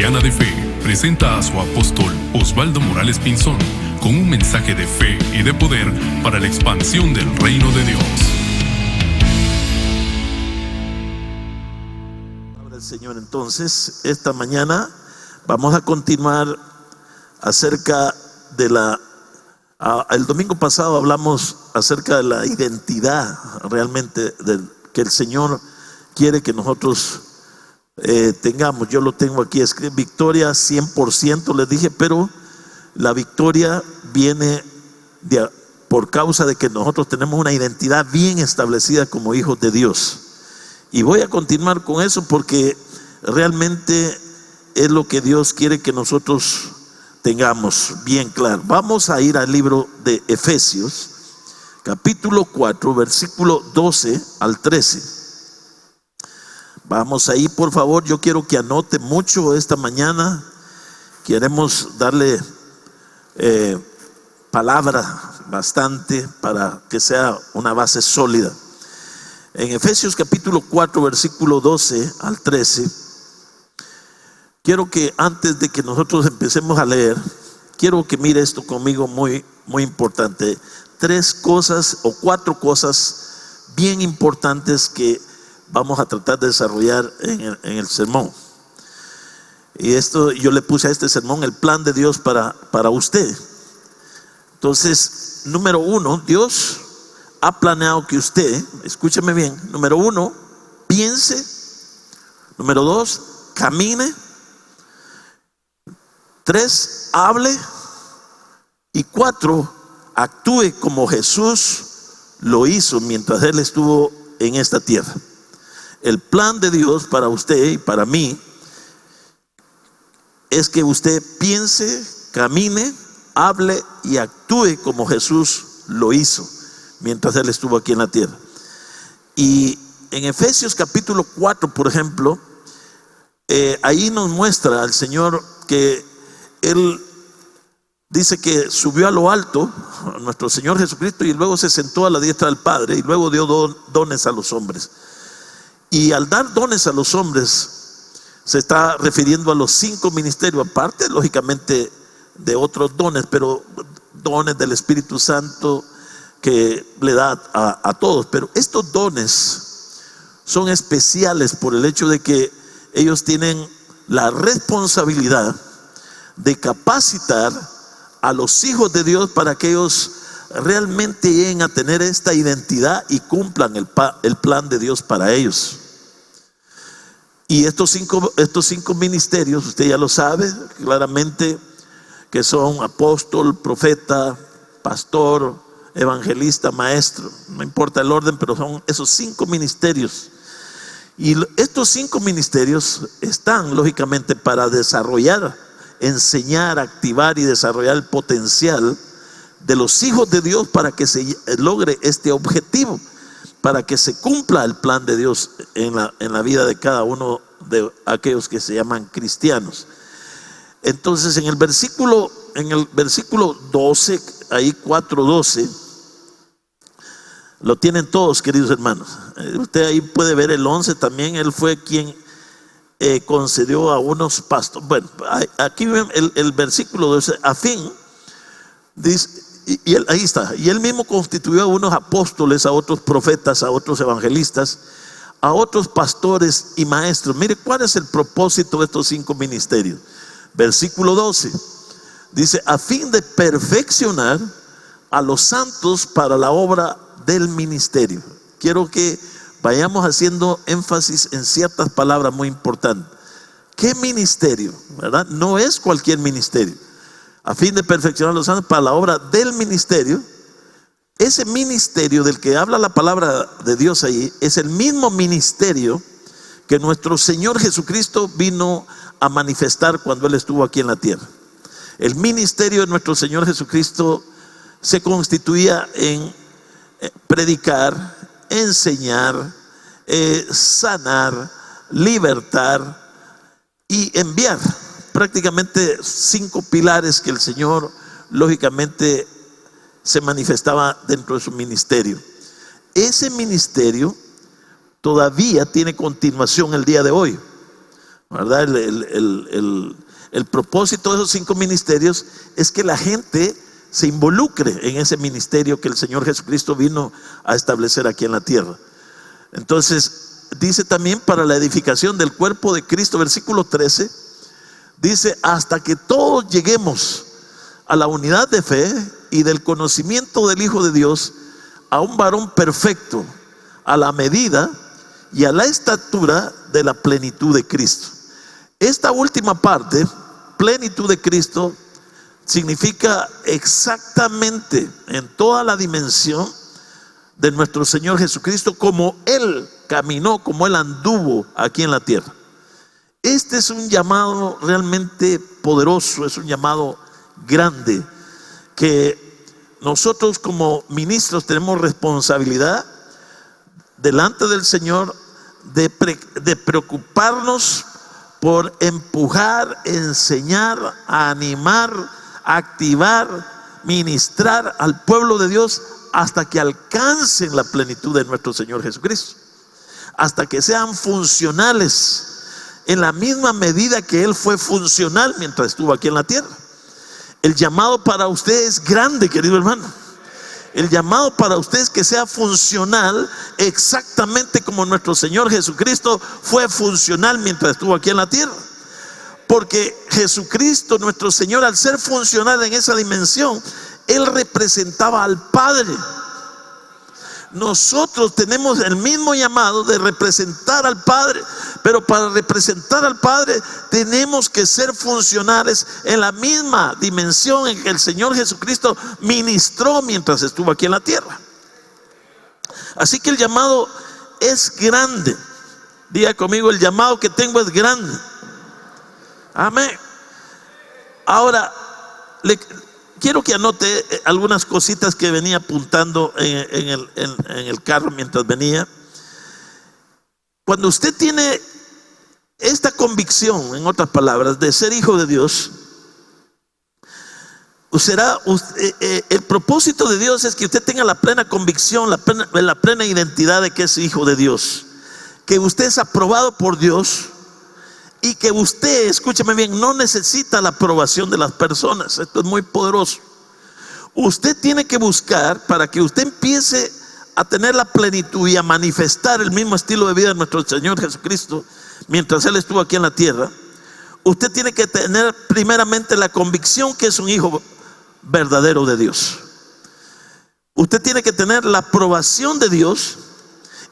Cristiana de Fe presenta a su apóstol Osvaldo Morales Pinzón con un mensaje de fe y de poder para la expansión del reino de Dios. Palabra del Señor. Entonces, esta mañana vamos a continuar acerca de el domingo pasado hablamos acerca de la identidad realmente que el Señor quiere que nosotros tengamos. Yo lo tengo aquí escrito: victoria 100%, les dije, pero la victoria viene por causa de que nosotros tenemos una identidad bien establecida como hijos de Dios. Y voy a continuar con eso porque realmente es lo que Dios quiere que nosotros tengamos bien claro. Vamos a ir al libro de Efesios, capítulo 4, versículo 12 al 13. Vamos ahí, por favor. Yo quiero que anote mucho esta mañana. Queremos darle palabra bastante para que sea una base sólida. En Efesios capítulo 4, versículo 12 al 13, quiero que antes de que nosotros empecemos a leer, quiero que mire esto conmigo, muy, muy importante. 3 cosas o 4 cosas bien importantes que vamos a tratar de desarrollar en el sermón. Y esto yo le puse a este sermón: el plan de Dios para usted. Entonces, número 1, Dios ha planeado que usted, escúcheme bien, número 1, piense. Número 2, camine. 3, hable. Y 4, actúe como Jesús lo hizo mientras Él estuvo en esta tierra. El plan de Dios para usted y para mí es que usted piense, camine, hable y actúe como Jesús lo hizo mientras Él estuvo aquí en la tierra. Y en Efesios capítulo 4, por ejemplo, ahí nos muestra al Señor que Él dice que subió a lo alto, nuestro Señor Jesucristo, y luego se sentó a la diestra del Padre, y luego dio dones a los hombres. Y al dar dones a los hombres se está refiriendo a los 5 ministerios, aparte lógicamente de otros dones, pero dones del Espíritu Santo que le da a todos. Pero estos dones son especiales por el hecho de que ellos tienen la responsabilidad de capacitar a los hijos de Dios para que ellos realmente lleguen a tener esta identidad y cumplan el plan de Dios para ellos. Y estos cinco ministerios, usted ya lo sabe claramente, que son apóstol, profeta, pastor, evangelista, maestro. No importa el orden, pero son esos 5 ministerios. Y estos 5 ministerios están lógicamente para desarrollar, enseñar, activar y desarrollar el potencial de los hijos de Dios para que se logre este objetivo, para que se cumpla el plan de Dios en la vida de cada uno de aquellos que se llaman cristianos. Entonces, en el versículo 12, ahí 4:12, lo tienen todos, queridos hermanos. Usted ahí puede ver el 11 también. Él fue quien concedió a unos pastores. Bueno, aquí ven el versículo 12, a fin, dice, y él, ahí está, y él mismo constituyó a unos apóstoles, a otros profetas, a otros evangelistas, a otros pastores y maestros. Mire cuál es el propósito de estos 5 ministerios. Versículo 12 dice: a fin de perfeccionar a los santos para la obra del ministerio. Quiero que vayamos haciendo énfasis en ciertas palabras muy importantes. ¿Qué ministerio? ¿Verdad? No es cualquier ministerio. A fin de perfeccionar a los santos para la obra del ministerio. Ese ministerio del que habla la palabra de Dios ahí es el mismo ministerio que nuestro Señor Jesucristo vino a manifestar cuando Él estuvo aquí en la tierra. El ministerio de nuestro Señor Jesucristo se constituía en predicar, enseñar, sanar, libertar y enviar. Prácticamente 5 pilares que el Señor lógicamente se manifestaba dentro de su ministerio. Ese ministerio todavía tiene continuación el día de hoy. ¿verdad? El propósito de esos 5 ministerios es que la gente se involucre en ese ministerio que el Señor Jesucristo vino a establecer aquí en la tierra. Entonces dice también para la edificación del cuerpo de Cristo, versículo 13, dice: hasta que todos lleguemos a la unidad de fe y del conocimiento del Hijo de Dios, a un varón perfecto, a la medida y a la estatura de la plenitud de Cristo. Esta última parte, plenitud de Cristo, significa exactamente en toda la dimensión de nuestro Señor Jesucristo, como Él caminó, como Él anduvo aquí en la tierra. Este es un llamado realmente poderoso, es un llamado grande, que nosotros como ministros tenemos responsabilidad delante del Señor de preocuparnos por empujar, enseñar, animar, activar, ministrar al pueblo de Dios hasta que alcancen la plenitud de nuestro Señor Jesucristo, hasta que sean funcionales en la misma medida que Él fue funcional mientras estuvo aquí en la tierra. El llamado para usted es grande, querido hermano. El llamado para usted es que sea funcional exactamente como nuestro Señor Jesucristo fue funcional mientras estuvo aquí en la tierra. Porque Jesucristo, nuestro Señor, al ser funcional en esa dimensión, Él representaba al Padre. Nosotros tenemos el mismo llamado de representar al Padre, pero para representar al Padre tenemos que ser funcionales en la misma dimensión en que el Señor Jesucristo ministró mientras estuvo aquí en la tierra. Así que el llamado es grande. Diga conmigo: el llamado que tengo es grande. Amén. Ahora, quiero que anote algunas cositas que venía apuntando en el carro mientras venía. Cuando usted tiene esta convicción, en otras palabras, de ser hijo de Dios, el propósito de Dios es que usted tenga la plena convicción, la plena identidad de que es hijo de Dios, que usted es aprobado por Dios y que usted, escúcheme bien, no necesita la aprobación de las personas. Esto es muy poderoso. Usted tiene que buscar, para que usted empiece a tener la plenitud y a manifestar el mismo estilo de vida de nuestro Señor Jesucristo mientras Él estuvo aquí en la tierra. Usted tiene que tener primeramente la convicción que es un hijo verdadero de Dios. Usted tiene que tener la aprobación de Dios,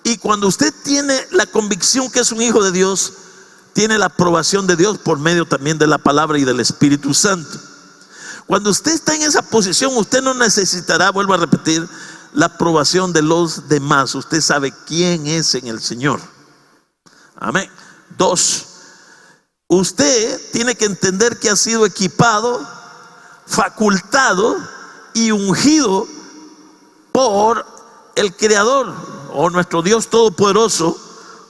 y cuando usted tiene la convicción que es un hijo de Dios, tiene la aprobación de Dios por medio también de la palabra y del Espíritu Santo. Cuando usted está en esa posición, usted no necesitará, vuelvo a repetir, la aprobación de los demás. Usted sabe quién es en el Señor. Amén. 2, usted tiene que entender que ha sido equipado, facultado y ungido por el Creador o nuestro Dios Todopoderoso,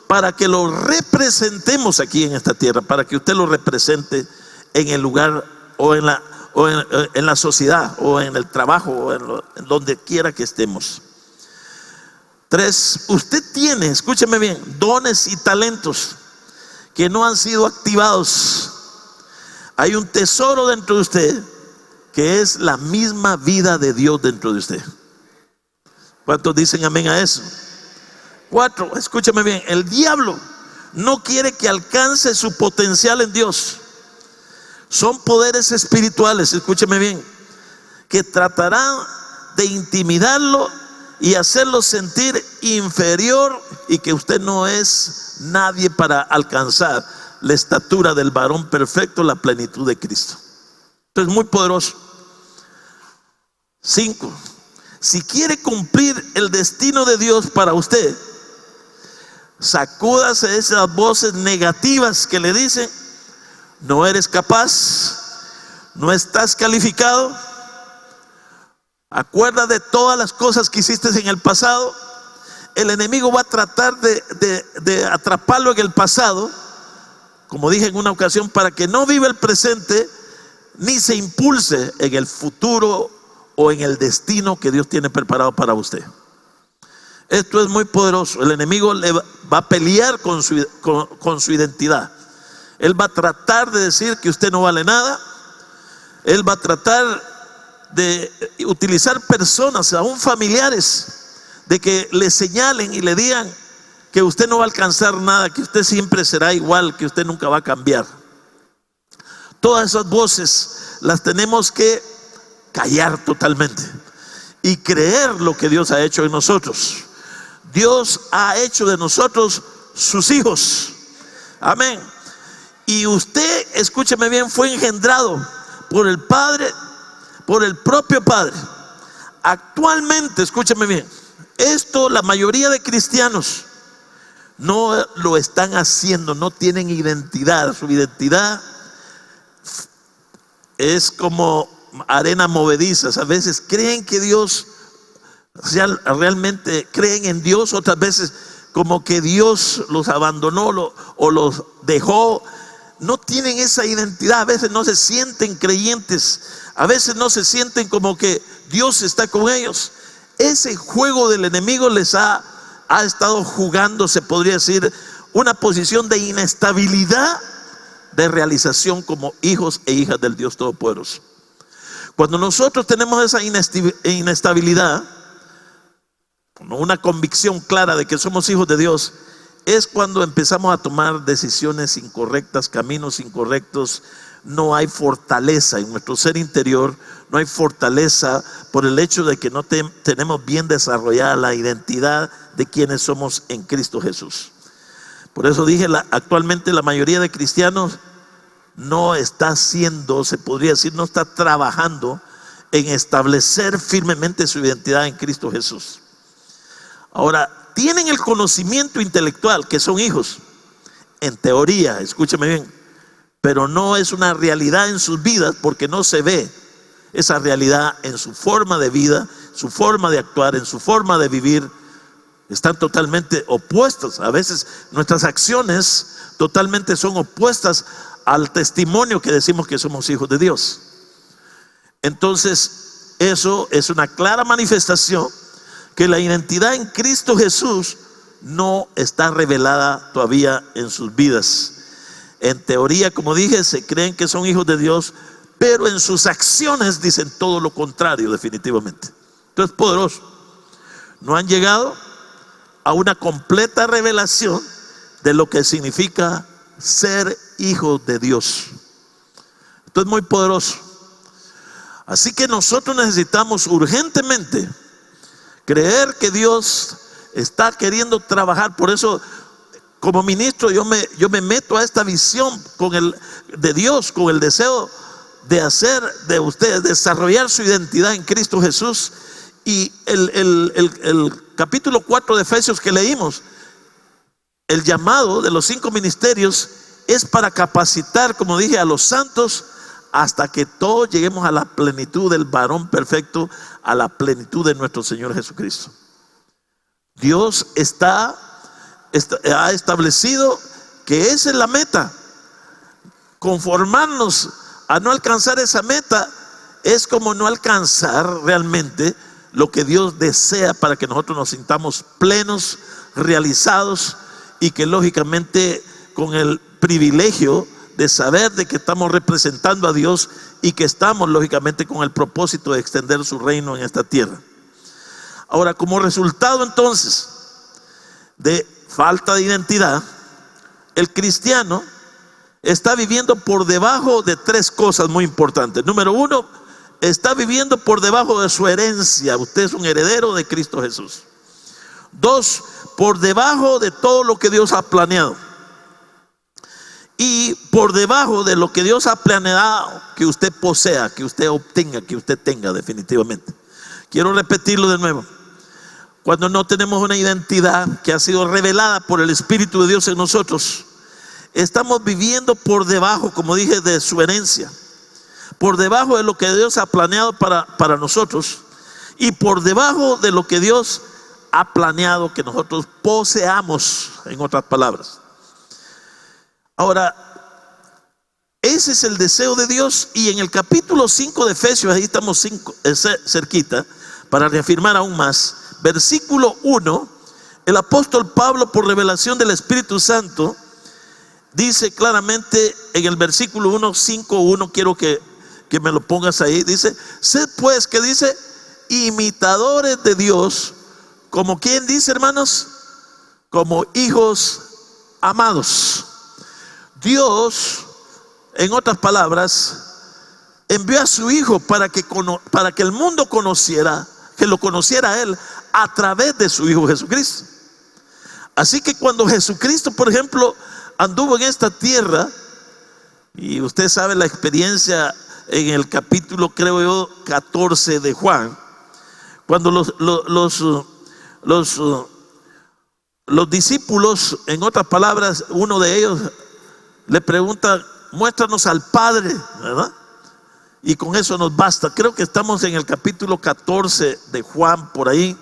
para que lo representemos aquí en esta tierra, para que usted lo represente en el lugar o en la sociedad o en el trabajo o en donde quiera que estemos. 3, usted tiene, escúcheme bien, dones y talentos que no han sido activados. Hay un tesoro dentro de usted que es la misma vida de Dios dentro de usted. ¿Cuántos dicen amén a eso? 4, escúchame bien, el diablo no quiere que alcance su potencial en Dios. Son poderes espirituales, escúcheme bien, que tratarán de intimidarlo y hacerlo sentir inferior, y que usted no es nadie para alcanzar la estatura del varón perfecto, la plenitud de Cristo. Esto es muy poderoso. 5, si quiere cumplir el destino de Dios para usted, sacúdase esas voces negativas que le dicen: no eres capaz, no estás calificado. Acuerda de todas las cosas que hiciste en el pasado. El enemigo va a tratar de atraparlo en el pasado, como dije en una ocasión, para que no viva el presente ni se impulse en el futuro o en el destino que Dios tiene preparado para usted. Esto es muy poderoso. El enemigo le va a pelear con su identidad. Él va a tratar de decir que usted no vale nada. Él va a tratar de utilizar personas, aún familiares, de que le señalen y le digan que usted no va a alcanzar nada, que usted siempre será igual, que usted nunca va a cambiar. Todas esas voces las tenemos que callar totalmente y creer lo que Dios ha hecho en nosotros. Dios ha hecho de nosotros sus hijos. Amén. Y usted, escúcheme bien, fue engendrado por el Padre, por el propio Padre. Actualmente, escúcheme bien, esto la mayoría de cristianos no lo están haciendo, no tienen identidad. Su identidad es como arena movediza. A veces creen que Dios, realmente creen en Dios, otras veces como que Dios los abandonó o los dejó. No tienen esa identidad, a veces no se sienten creyentes, a veces no se sienten como que Dios está con ellos. Ese juego del enemigo les ha estado jugando, se podría decir, una posición de inestabilidad de realización como hijos e hijas del Dios Todopoderoso. Cuando nosotros tenemos esa inestabilidad, una convicción clara de que somos hijos de Dios, es cuando empezamos a tomar decisiones incorrectas, caminos incorrectos. No hay fortaleza en nuestro ser interior, no hay fortaleza por el hecho de que no tenemos bien desarrollada la identidad de quienes somos en Cristo Jesús. Por eso dije, actualmente la mayoría de cristianos no está haciendo, se podría decir, no está trabajando en establecer firmemente su identidad en Cristo Jesús. Ahora, tienen el conocimiento intelectual que son hijos, en teoría, escúcheme bien, pero no es una realidad en sus vidas, porque no se ve esa realidad en su forma de vida, su forma de actuar, en su forma de vivir. Están totalmente opuestas. A veces nuestras acciones totalmente son opuestas al testimonio que decimos que somos hijos de Dios. Entonces, eso es una clara manifestación que la identidad en Cristo Jesús no está revelada todavía en sus vidas. En teoría, como dije, se creen que son hijos de Dios, pero en sus acciones dicen todo lo contrario, definitivamente. Entonces, poderoso. No han llegado a una completa revelación de lo que significa ser hijos de Dios. Esto es muy poderoso. Así que nosotros necesitamos urgentemente creer que Dios está queriendo trabajar. Por eso, como ministro, yo me meto a esta visión de Dios, con el deseo de hacer de ustedes, desarrollar su identidad en Cristo Jesús. Y el capítulo 4 de Efesios que leímos, el llamado de los 5 ministerios es para capacitar, como dije, a los santos hasta que todos lleguemos a la plenitud del varón perfecto, a la plenitud de nuestro Señor Jesucristo. Dios ha establecido que esa es la meta. Conformarnos a no alcanzar esa meta es como no alcanzar realmente lo que Dios desea para que nosotros nos sintamos plenos, realizados, y que lógicamente con el privilegio de saber de que estamos representando a Dios y que estamos lógicamente con el propósito de extender su reino en esta tierra. Ahora, como resultado entonces de falta de identidad, el cristiano está viviendo por debajo de 3 cosas muy importantes. Número 1, está viviendo por debajo de su herencia. Usted es un heredero de Cristo Jesús. 2, por debajo de todo lo que Dios ha planeado. Y por debajo de lo que Dios ha planeado que usted posea, que usted obtenga, que usted tenga definitivamente. Quiero repetirlo de nuevo. Cuando no tenemos una identidad que ha sido revelada por el Espíritu de Dios en nosotros, estamos viviendo por debajo, como dije, de su herencia, por debajo de lo que Dios ha planeado para nosotros, y por debajo de lo que Dios ha planeado que nosotros poseamos, en otras palabras. Ahora, ese es el deseo de Dios. Y en el capítulo 5 de Efesios, ahí estamos cerquita, para reafirmar aún más, versículo 1, el apóstol Pablo, por revelación del Espíritu Santo, dice claramente en el versículo 1, 5:1, quiero que me lo pongas ahí. Dice: sed pues, que dice, imitadores de Dios, como quien dice, hermanos, como hijos amados. Dios, en otras palabras, envió a su Hijo para que el mundo conociera, que lo conociera a Él a través de su Hijo Jesucristo. Así que cuando Jesucristo, por ejemplo, anduvo en esta tierra, y usted sabe la experiencia en el capítulo, creo yo, 14 de Juan, cuando los discípulos, en otras palabras, uno de ellos le pregunta: muéstranos al Padre, ¿verdad? Y con eso nos basta. Creo que estamos en el capítulo 14 de Juan, por ahí.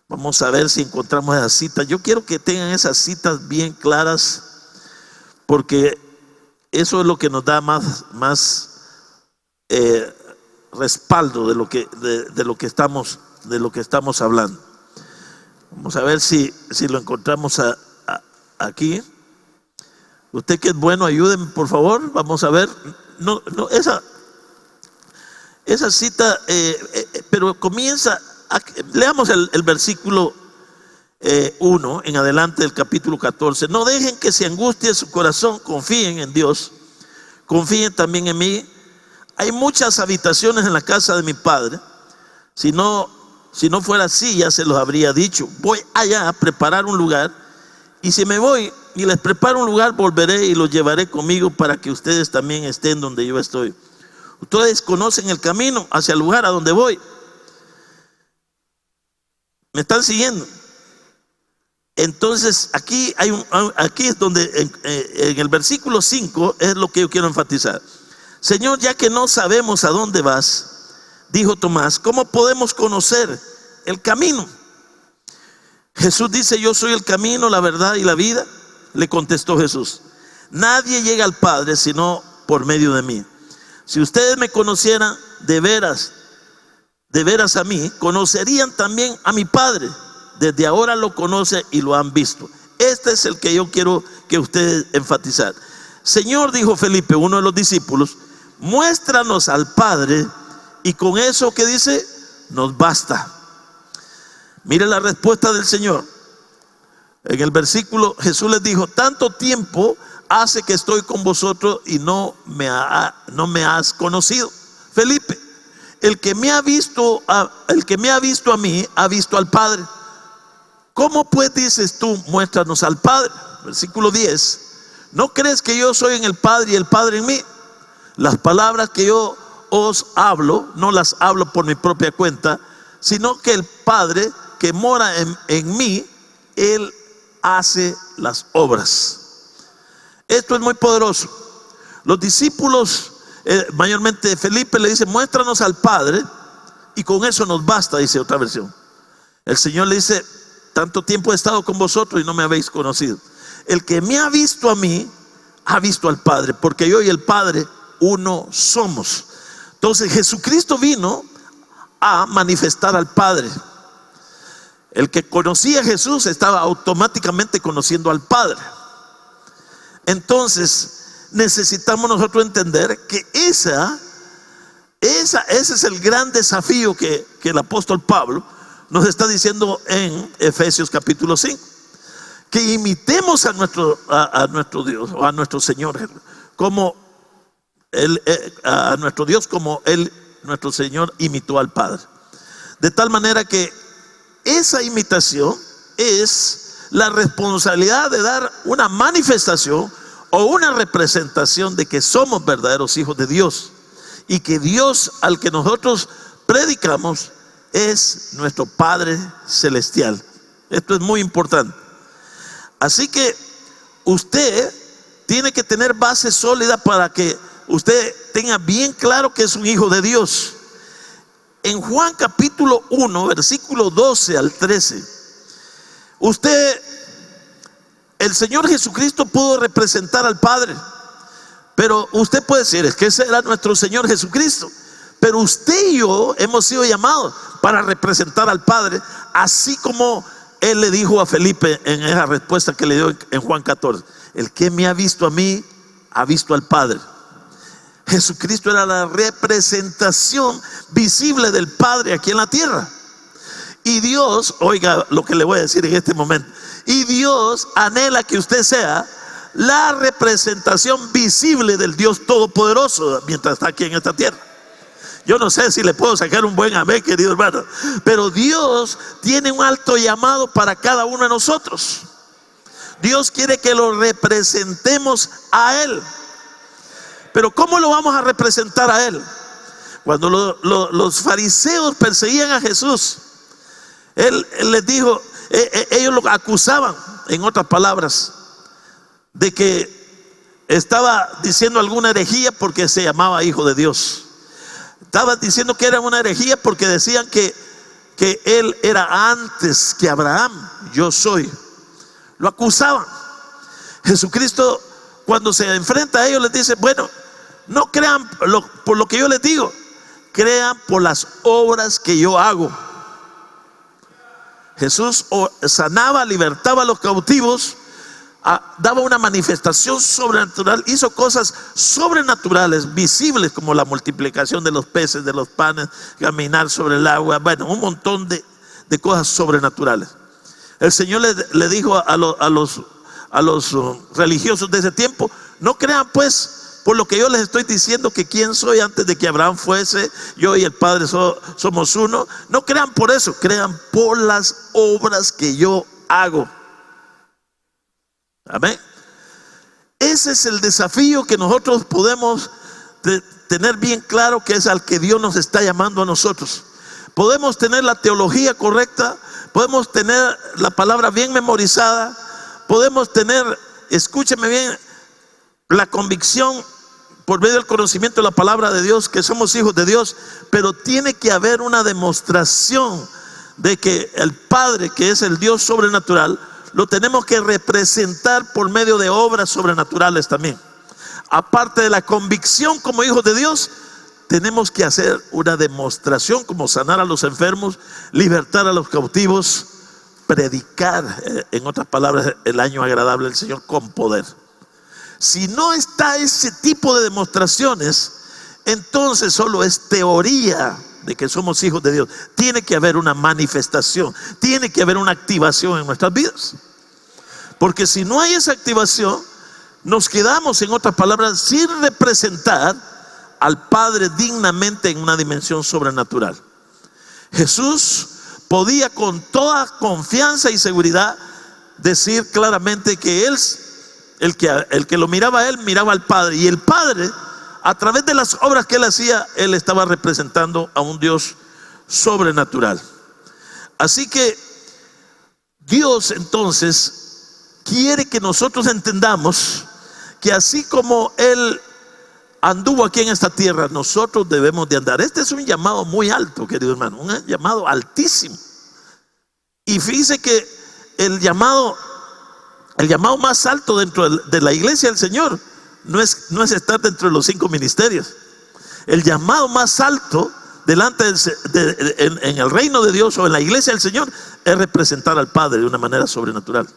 Vamos a ver si encontramos esa cita. Yo quiero que tengan esas citas bien claras, porque eso es lo que nos da más respaldo de lo que estamos hablando. Vamos a ver si lo encontramos aquí. Usted que es bueno, ayúdenme por favor. Vamos a ver. No, esa cita, pero comienza. Leamos el versículo 1 en adelante del capítulo 14. No dejen que se angustie su corazón, confíen en Dios, confíen también en mí. Hay muchas habitaciones en la casa de mi Padre. Si no fuera así, ya se los habría dicho. Voy allá a preparar un lugar, y si me voy y les preparo un lugar, volveré y los llevaré conmigo, para que ustedes también estén donde yo estoy. Ustedes conocen el camino hacia el lugar a donde voy. ¿Me están siguiendo? Entonces aquí es donde en el versículo 5 es lo que yo quiero enfatizar. Señor, ya que no sabemos a dónde vas, dijo Tomás, ¿cómo podemos conocer el camino? Jesús dice: yo soy el camino, la verdad y la vida. Le contestó Jesús: nadie llega al Padre sino por medio de mí. Si ustedes me conocieran de veras a mí, conocerían también a mi Padre. Desde ahora lo conocen y lo han visto. Este es el que yo quiero que ustedes enfatizar. Señor, dijo Felipe, uno de los discípulos, muéstranos al Padre, y con eso, que dice, nos basta. Mire la respuesta del Señor. En el versículo, Jesús les dijo: tanto tiempo hace que estoy con vosotros y no me has conocido, Felipe. El que me ha visto a mí, ha visto al Padre. ¿Cómo pues dices tú, muéstranos al Padre? Versículo 10. ¿No crees que yo soy en el Padre y el Padre en mí? Las palabras que yo os hablo, no las hablo por mi propia cuenta, sino que el Padre que mora en mí, Él hace las obras. Esto es muy poderoso. Los discípulos, mayormente Felipe, le dice: muéstranos al Padre, y con eso nos basta, dice otra versión. El Señor le dice: tanto tiempo he estado con vosotros y no me habéis conocido. El que me ha visto a mí, ha visto al Padre, porque yo y el Padre uno somos. Entonces Jesucristo vino a manifestar al Padre. El que conocía a Jesús estaba automáticamente conociendo al Padre. Entonces necesitamos nosotros entender que ese es el gran desafío que el apóstol Pablo nos está diciendo en Efesios capítulo 5. Que imitemos a nuestro Dios, o a nuestro Señor, como a nuestro Dios, como Él, nuestro Señor, imitó al Padre. De tal manera que esa imitación es la responsabilidad de dar una manifestación o una representación de que somos verdaderos hijos de Dios, y que Dios al que nosotros predicamos es nuestro Padre celestial. Esto es muy importante. Así que usted tiene que tener base sólida para que usted tenga bien claro que es un hijo de Dios. En Juan capítulo 1, versículo 12 al 13, el Señor Jesucristo pudo representar al Padre, pero usted puede decir: es que ese era nuestro Señor Jesucristo. Pero usted y yo hemos sido llamados para representar al Padre, así como Él le dijo a Felipe en esa respuesta que le dio en Juan 14. el que me ha visto a mí, ha visto al Padre. Jesucristo era la representación visible del Padre aquí en la tierra. Y Dios, oiga lo que le voy a decir en este momento, y Dios anhela que usted sea la representación visible del Dios Todopoderoso mientras está aquí en esta tierra. Yo no sé si le puedo sacar un buen amén, querido hermano, pero Dios tiene un alto llamado para cada uno de nosotros. Dios quiere que lo representemos a Él. Pero ¿cómo lo vamos a representar a Él? Cuando los fariseos perseguían a Jesús, Él les dijo, ellos lo acusaban, en otras palabras, de que estaba diciendo alguna herejía porque se llamaba hijo de Dios. Estaban diciendo que era una herejía porque decían que Él era antes que Abraham. Yo soy. Lo acusaban. Jesucristo, cuando se enfrenta a ellos, les dice, bueno, no crean por lo que yo les digo, crean por las obras que yo hago. Jesús sanaba, libertaba a los cautivos, daba una manifestación sobrenatural, hizo cosas sobrenaturales, visibles, como la multiplicación de los peces, de los panes, caminar sobre el agua, bueno, un montón de cosas sobrenaturales. El Señor le dijo a los religiosos de ese tiempo, no crean pues por lo que yo les estoy diciendo, que quién soy antes de que Abraham fuese, yo y el Padre somos uno. No crean por eso, crean por las obras que yo hago. Amén. Ese es el desafío que nosotros podemos tener bien claro, que es al que Dios nos está llamando a nosotros. Podemos tener la teología correcta, podemos tener la palabra bien memorizada, podemos tener, escúcheme bien, la convicción por medio del conocimiento de la palabra de Dios, que somos hijos de Dios, pero tiene que haber una demostración de que el Padre, que es el Dios sobrenatural, lo tenemos que representar por medio de obras sobrenaturales también. Aparte de la convicción como hijos de Dios, tenemos que hacer una demostración, como sanar a los enfermos, libertar a los cautivos, predicar, en otras palabras, el año agradable del Señor con poder. Si no está ese tipo de demostraciones, entonces solo es teoría de que somos hijos de Dios. Tiene que haber una manifestación, tiene que haber una activación en nuestras vidas. Porque si no hay esa activación, nos quedamos, en otras palabras, sin representar al Padre dignamente en una dimensión sobrenatural. Jesús podía con toda confianza y seguridad decir claramente que Él, el que lo miraba a Él, miraba al Padre. Y el Padre, a través de las obras que Él hacía, Él estaba representando a un Dios sobrenatural. Así que Dios entonces quiere que nosotros entendamos que así como Él anduvo aquí en esta tierra, nosotros debemos de andar. Este es un llamado muy alto, querido hermano, un llamado altísimo. Y fíjese que el llamado más alto dentro de la iglesia del Señor no es estar dentro de los 5 ministerios. El llamado más alto delante en el reino de Dios o en la iglesia del Señor es representar al Padre de una manera sobrenatural.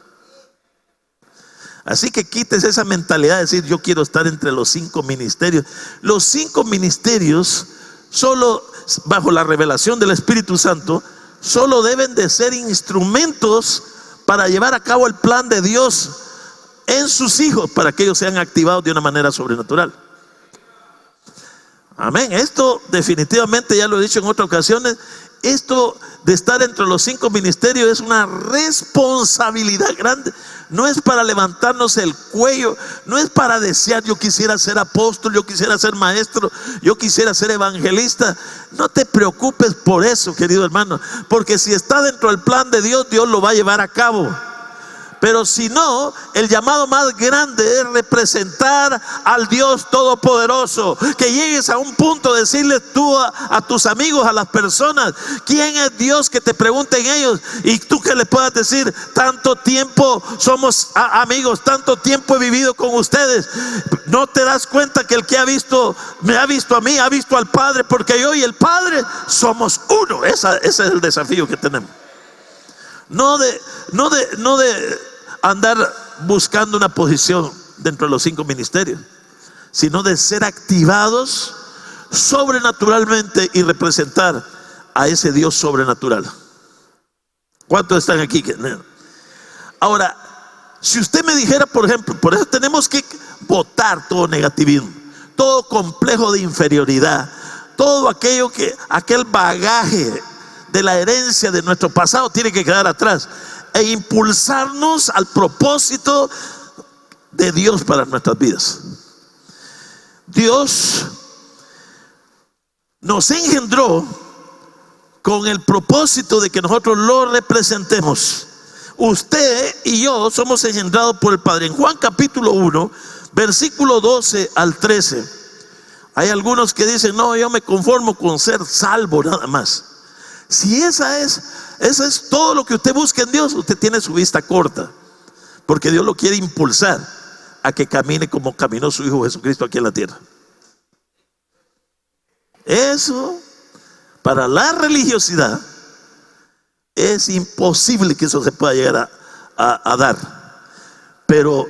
Así que quites esa mentalidad de decir yo quiero estar entre los 5 ministerios. Los 5 ministerios, solo bajo la revelación del Espíritu Santo, solo deben de ser instrumentos para llevar a cabo el plan de Dios en sus hijos, para que ellos sean activados de una manera sobrenatural. Amén. Esto definitivamente, ya lo he dicho en otras ocasiones, esto de estar entre los 5 ministerios es una responsabilidad grande. No es para levantarnos el cuello, no es para desear yo quisiera ser apóstol, yo quisiera ser maestro, yo quisiera ser evangelista. No te preocupes por eso, querido hermano, porque si está dentro del plan de Dios, Dios lo va a llevar a cabo. Pero si no, el llamado más grande es representar al Dios Todopoderoso. Que llegues a un punto de decirle tú a tus amigos, a las personas, ¿quién es Dios? Que te pregunten ellos, y tú que les puedas decir, tanto tiempo somos amigos, tanto tiempo he vivido con ustedes. No te das cuenta que el que me ha visto a mí, ha visto al Padre, porque yo y el Padre somos uno. Ese es el desafío que tenemos. No de andar buscando una posición dentro de los 5 ministerios, sino de ser activados sobrenaturalmente y representar a ese Dios sobrenatural. ¿Cuántos están aquí? Ahora, si usted me dijera, por ejemplo, por eso tenemos que botar todo negativismo, todo complejo de inferioridad, todo aquel bagaje de la herencia de nuestro pasado tiene que quedar atrás e impulsarnos al propósito de Dios para nuestras vidas. Dios nos engendró con el propósito de que nosotros lo representemos. Usted y yo somos engendrados por el Padre. En Juan capítulo 1, versículo 12 al 13, hay algunos que dicen: no, yo me conformo con ser salvo nada más. Si esa es todo lo que usted busca en Dios, usted tiene su vista corta, porque Dios lo quiere impulsar a que camine como caminó su Hijo Jesucristo aquí en la tierra. Eso, para la religiosidad, es imposible que eso se pueda llegar a dar. Pero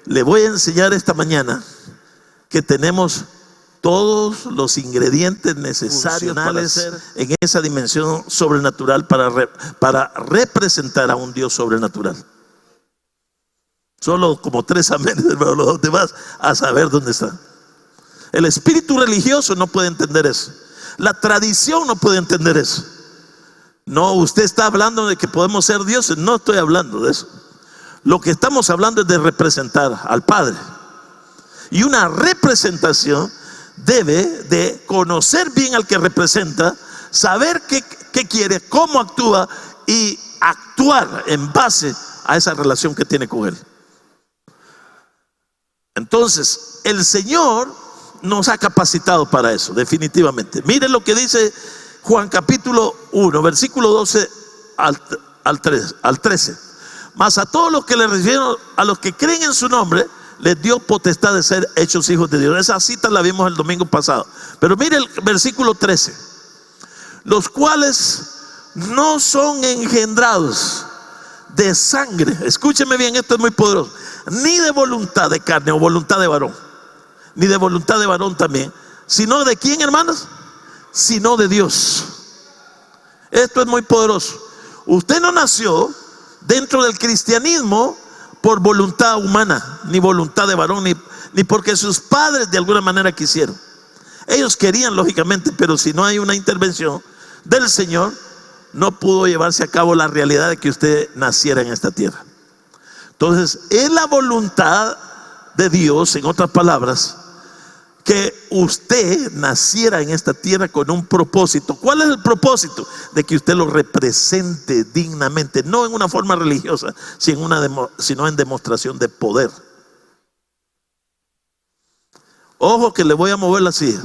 le voy a enseñar esta mañana que tenemos todos los ingredientes necesarios para ser en esa dimensión sobrenatural, para representar a un Dios sobrenatural. Solo como 3 amenes, hermano, los demás a saber dónde están. El espíritu religioso no puede entender eso. La tradición no puede entender eso. No, usted está hablando de que podemos ser dioses. No estoy hablando de eso. Lo que estamos hablando es de representar al Padre. Y una representación debe de conocer bien al que representa, saber qué quiere, cómo actúa y actuar en base a esa relación que tiene con Él. Entonces, el Señor nos ha capacitado para eso, definitivamente. Miren lo que dice Juan capítulo 1, versículo 12 al 13. Mas a todos los que le recibieron, a los que creen en su nombre, les dio potestad de ser hechos hijos de Dios. Esa cita la vimos el domingo pasado. Pero mire el versículo 13. Los cuales no son engendrados de sangre. Escúcheme bien, esto es muy poderoso. Ni de voluntad de carne o voluntad de varón. Ni de voluntad de varón también. Sino de quién, hermanos? Sino de Dios. Esto es muy poderoso. Usted no nació dentro del cristianismo por voluntad humana, ni voluntad de varón, ni porque sus padres de alguna manera quisieron. Ellos querían, lógicamente, pero si no hay una intervención del Señor, no pudo llevarse a cabo la realidad de que usted naciera en esta tierra. Entonces, es la voluntad de Dios, en otras palabras, que usted naciera en esta tierra con un propósito. ¿Cuál es el propósito? De que usted lo represente dignamente, no en una forma religiosa, sino en demostración de poder. Ojo que le voy a mover la silla.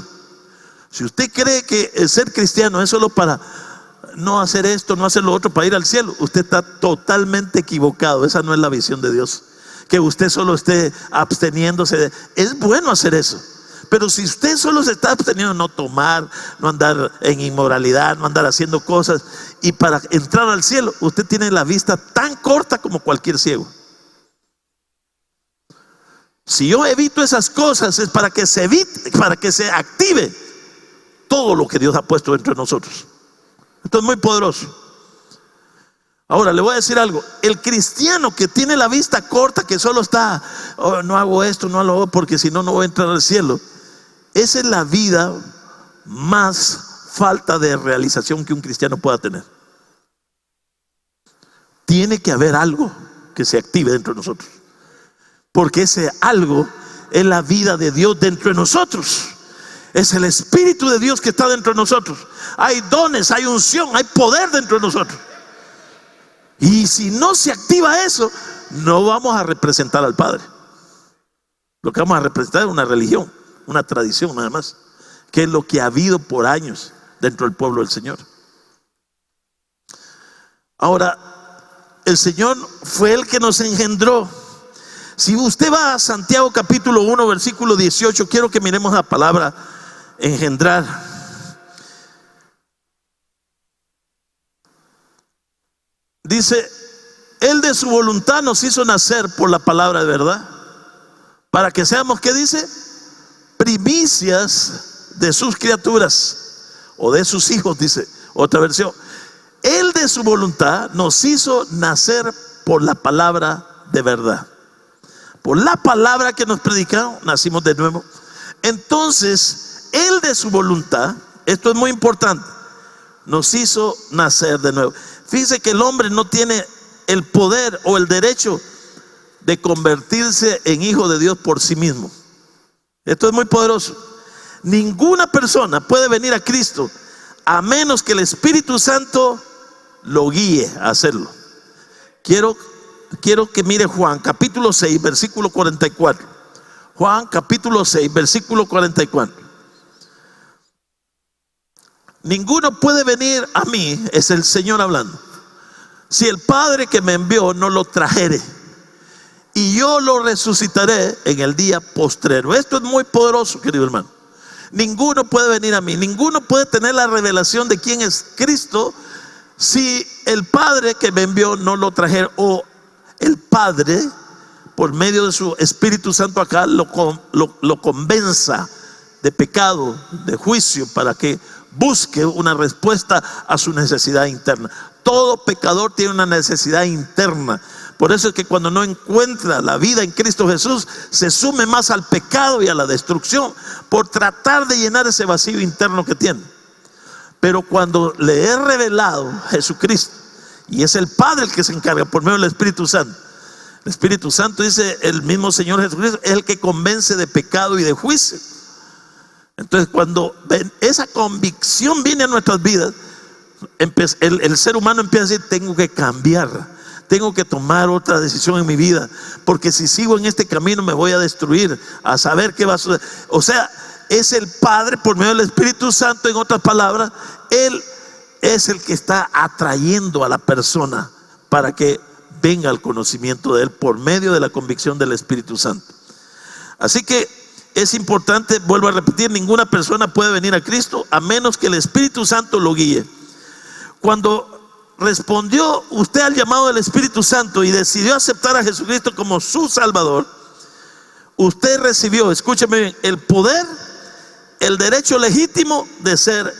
Si usted cree que el ser cristiano es solo para no hacer esto, no hacer lo otro, para ir al cielo, usted está totalmente equivocado. Esa no es la visión de Dios. Que usted solo esté absteniéndose. Es bueno hacer eso. Pero si usted solo se está absteniendo, no tomar, no andar en inmoralidad, no andar haciendo cosas, y para entrar al cielo, usted tiene la vista tan corta como cualquier ciego. Si yo evito esas cosas, es para que se evite, para que se active todo lo que Dios ha puesto dentro de nosotros. Esto es muy poderoso. Ahora le voy a decir algo. El cristiano que tiene la vista corta, que solo está, oh, no hago esto, no lo hago porque si no, no voy a entrar al cielo. Esa es la vida más falta de realización que un cristiano pueda tener. Tiene que haber algo que se active dentro de nosotros, porque ese algo es la vida de Dios dentro de nosotros. Es el Espíritu de Dios que está dentro de nosotros. Hay dones, hay unción, hay poder dentro de nosotros. Y si no se activa eso, no vamos a representar al Padre. Lo que vamos a representar es una religión, una tradición nada más, que es lo que ha habido por años dentro del pueblo del Señor. Ahora, el Señor fue el que nos engendró. Si usted va a Santiago capítulo 1 versículo 18, quiero que miremos la palabra engendrar. Dice: Él de su voluntad nos hizo nacer por la palabra de verdad, para que seamos, ¿qué dice? Primicias de sus criaturas, o de sus hijos, dice otra versión. Él de su voluntad nos hizo nacer por la palabra de verdad. Por la palabra que nos predicaron, nacimos de nuevo. Entonces, Él de su voluntad, esto es muy importante, nos hizo nacer de nuevo. Fíjense que el hombre no tiene el poder o el derecho de convertirse en hijo de Dios por sí mismo. Esto es muy poderoso. Ninguna persona puede venir a Cristo a menos que el Espíritu Santo lo guíe a hacerlo. Quiero que mire Juan capítulo 6 versículo 44. Juan capítulo 6 versículo 44. Ninguno puede venir a mí, es el Señor hablando, si el Padre que me envió no lo trajere, y yo lo resucitaré en el día postrero. Esto es muy poderoso, querido hermano. Ninguno puede venir a mí, ninguno puede tener la revelación de quién es Cristo si el Padre que me envió no lo trajera, o el Padre por medio de su Espíritu Santo acá lo convenza de pecado, de juicio, para que busque una respuesta a su necesidad interna. Todo pecador tiene una necesidad interna. Por eso es que cuando no encuentra la vida en Cristo Jesús, se sume más al pecado y a la destrucción por tratar de llenar ese vacío interno que tiene. Pero cuando le he revelado Jesucristo, y es el Padre el que se encarga por medio del Espíritu Santo. El Espíritu Santo, dice el mismo Señor Jesucristo, es el que convence de pecado y de juicio. Entonces, cuando esa convicción viene a nuestras vidas, el ser humano empieza a decir: tengo que cambiar, tengo que tomar otra decisión en mi vida, porque si sigo en este camino me voy a destruir, a saber qué va a suceder. O sea, es el Padre por medio del Espíritu Santo, en otras palabras, Él es el que está atrayendo a la persona para que venga al conocimiento de Él por medio de la convicción del Espíritu Santo. Así que es importante, vuelvo a repetir, ninguna persona puede venir a Cristo a menos que el Espíritu Santo lo guíe. Cuando respondió usted al llamado del Espíritu Santo y decidió aceptar a Jesucristo como su Salvador, usted recibió, escúcheme bien, el poder, el derecho legítimo de ser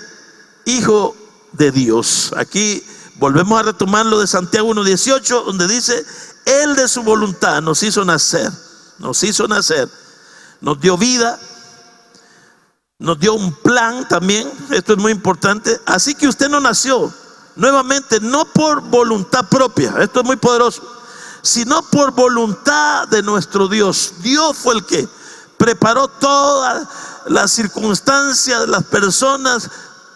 hijo de Dios. Aquí volvemos a retomar lo de Santiago 1:18, donde dice: Él de su voluntad nos hizo nacer, nos dio vida, nos dio un plan también. Esto es muy importante. Así que usted no nació nuevamente, no por voluntad propia, esto es muy poderoso, sino por voluntad de nuestro Dios. Dios fue el que preparó todas las circunstancias, las personas,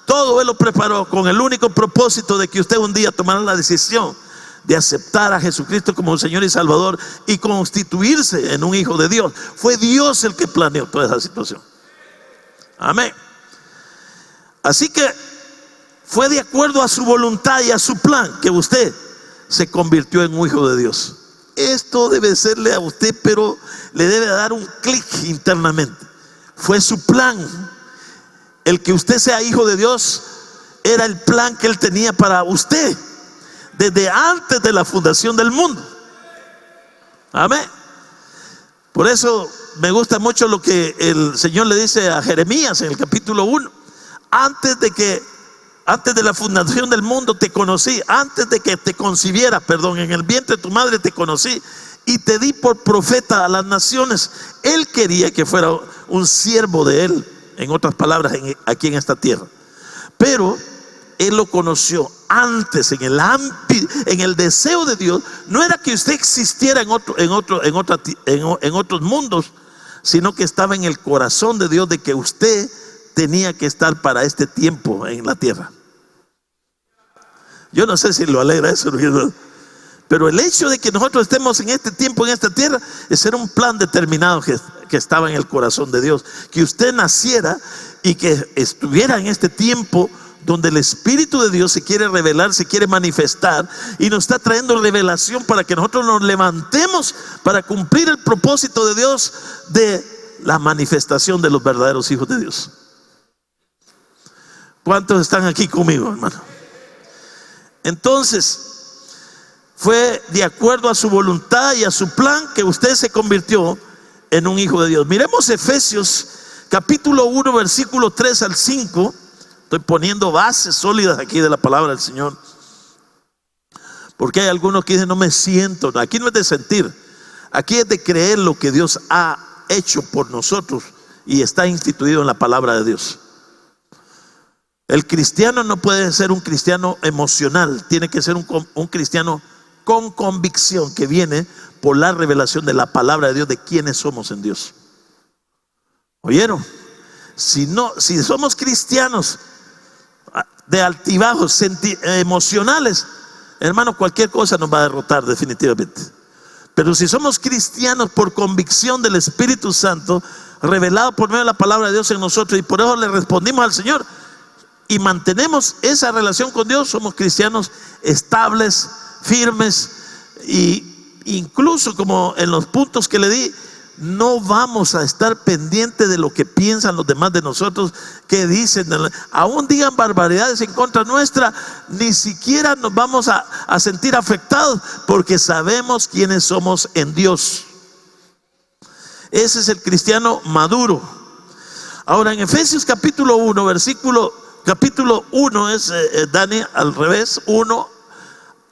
todo Él lo preparó con el único propósito de que usted un día tomara la decisión de aceptar a Jesucristo como Señor y Salvador y constituirse en un hijo de Dios. Fue Dios el que planeó toda esa situación. Amén. Así que fue de acuerdo a su voluntad y a su plan que usted se convirtió en un hijo de Dios. Esto debe serle a usted, pero le debe dar un clic internamente. Fue su plan. El que usted sea hijo de Dios era el plan que Él tenía para usted desde antes de la fundación del mundo. Amén. Por eso me gusta mucho lo que el Señor le dice a Jeremías en el capítulo 1. Antes de la fundación del mundo te conocí, antes de que te concibiera, en el vientre de tu madre te conocí y te di por profeta a las naciones. Él quería que fuera un siervo de Él, en otras palabras, aquí en esta tierra. Pero Él lo conoció antes, en el deseo de Dios. No era que usted existiera en otros mundos, sino que estaba en el corazón de Dios de que usted tenía que estar para este tiempo en la tierra. Yo no sé si lo alegra eso, pero el hecho de que nosotros estemos en este tiempo, en esta tierra, es era un plan determinado que estaba en el corazón de Dios. Que usted naciera y que estuviera en este tiempo donde el Espíritu de Dios se quiere revelar, se quiere manifestar, y nos está trayendo revelación para que nosotros nos levantemos para cumplir el propósito de Dios de la manifestación de los verdaderos hijos de Dios. ¿Cuántos están aquí conmigo, hermano? Entonces, fue de acuerdo a su voluntad y a su plan que usted se convirtió en un hijo de Dios. Miremos Efesios capítulo 1, versículo 3 al 5. Estoy poniendo bases sólidas aquí de la palabra del Señor, porque hay algunos que dicen no me siento. Aquí no es de sentir, aquí es de creer lo que Dios ha hecho por nosotros y está instituido en la palabra de Dios. El cristiano no puede ser un cristiano emocional, tiene que ser un cristiano con convicción, que viene por la revelación de la palabra de Dios, de quiénes somos en Dios. ¿Oyeron? Si somos cristianos de altibajos emocionales, hermano, cualquier cosa nos va a derrotar definitivamente. Pero si somos cristianos por convicción del Espíritu Santo, revelado por medio de la palabra de Dios en nosotros, y por eso le respondimos al Señor y mantenemos esa relación con Dios, somos cristianos estables, firmes, y incluso, como en los puntos que le di, no vamos a estar pendientes de lo que piensan los demás de nosotros, que dicen, aún digan barbaridades en contra nuestra, ni siquiera nos vamos a sentir afectados, porque sabemos quiénes somos en Dios. Ese es el cristiano maduro. Ahora, en Efesios capítulo 1, capítulo 1 es, Dani, al revés, 1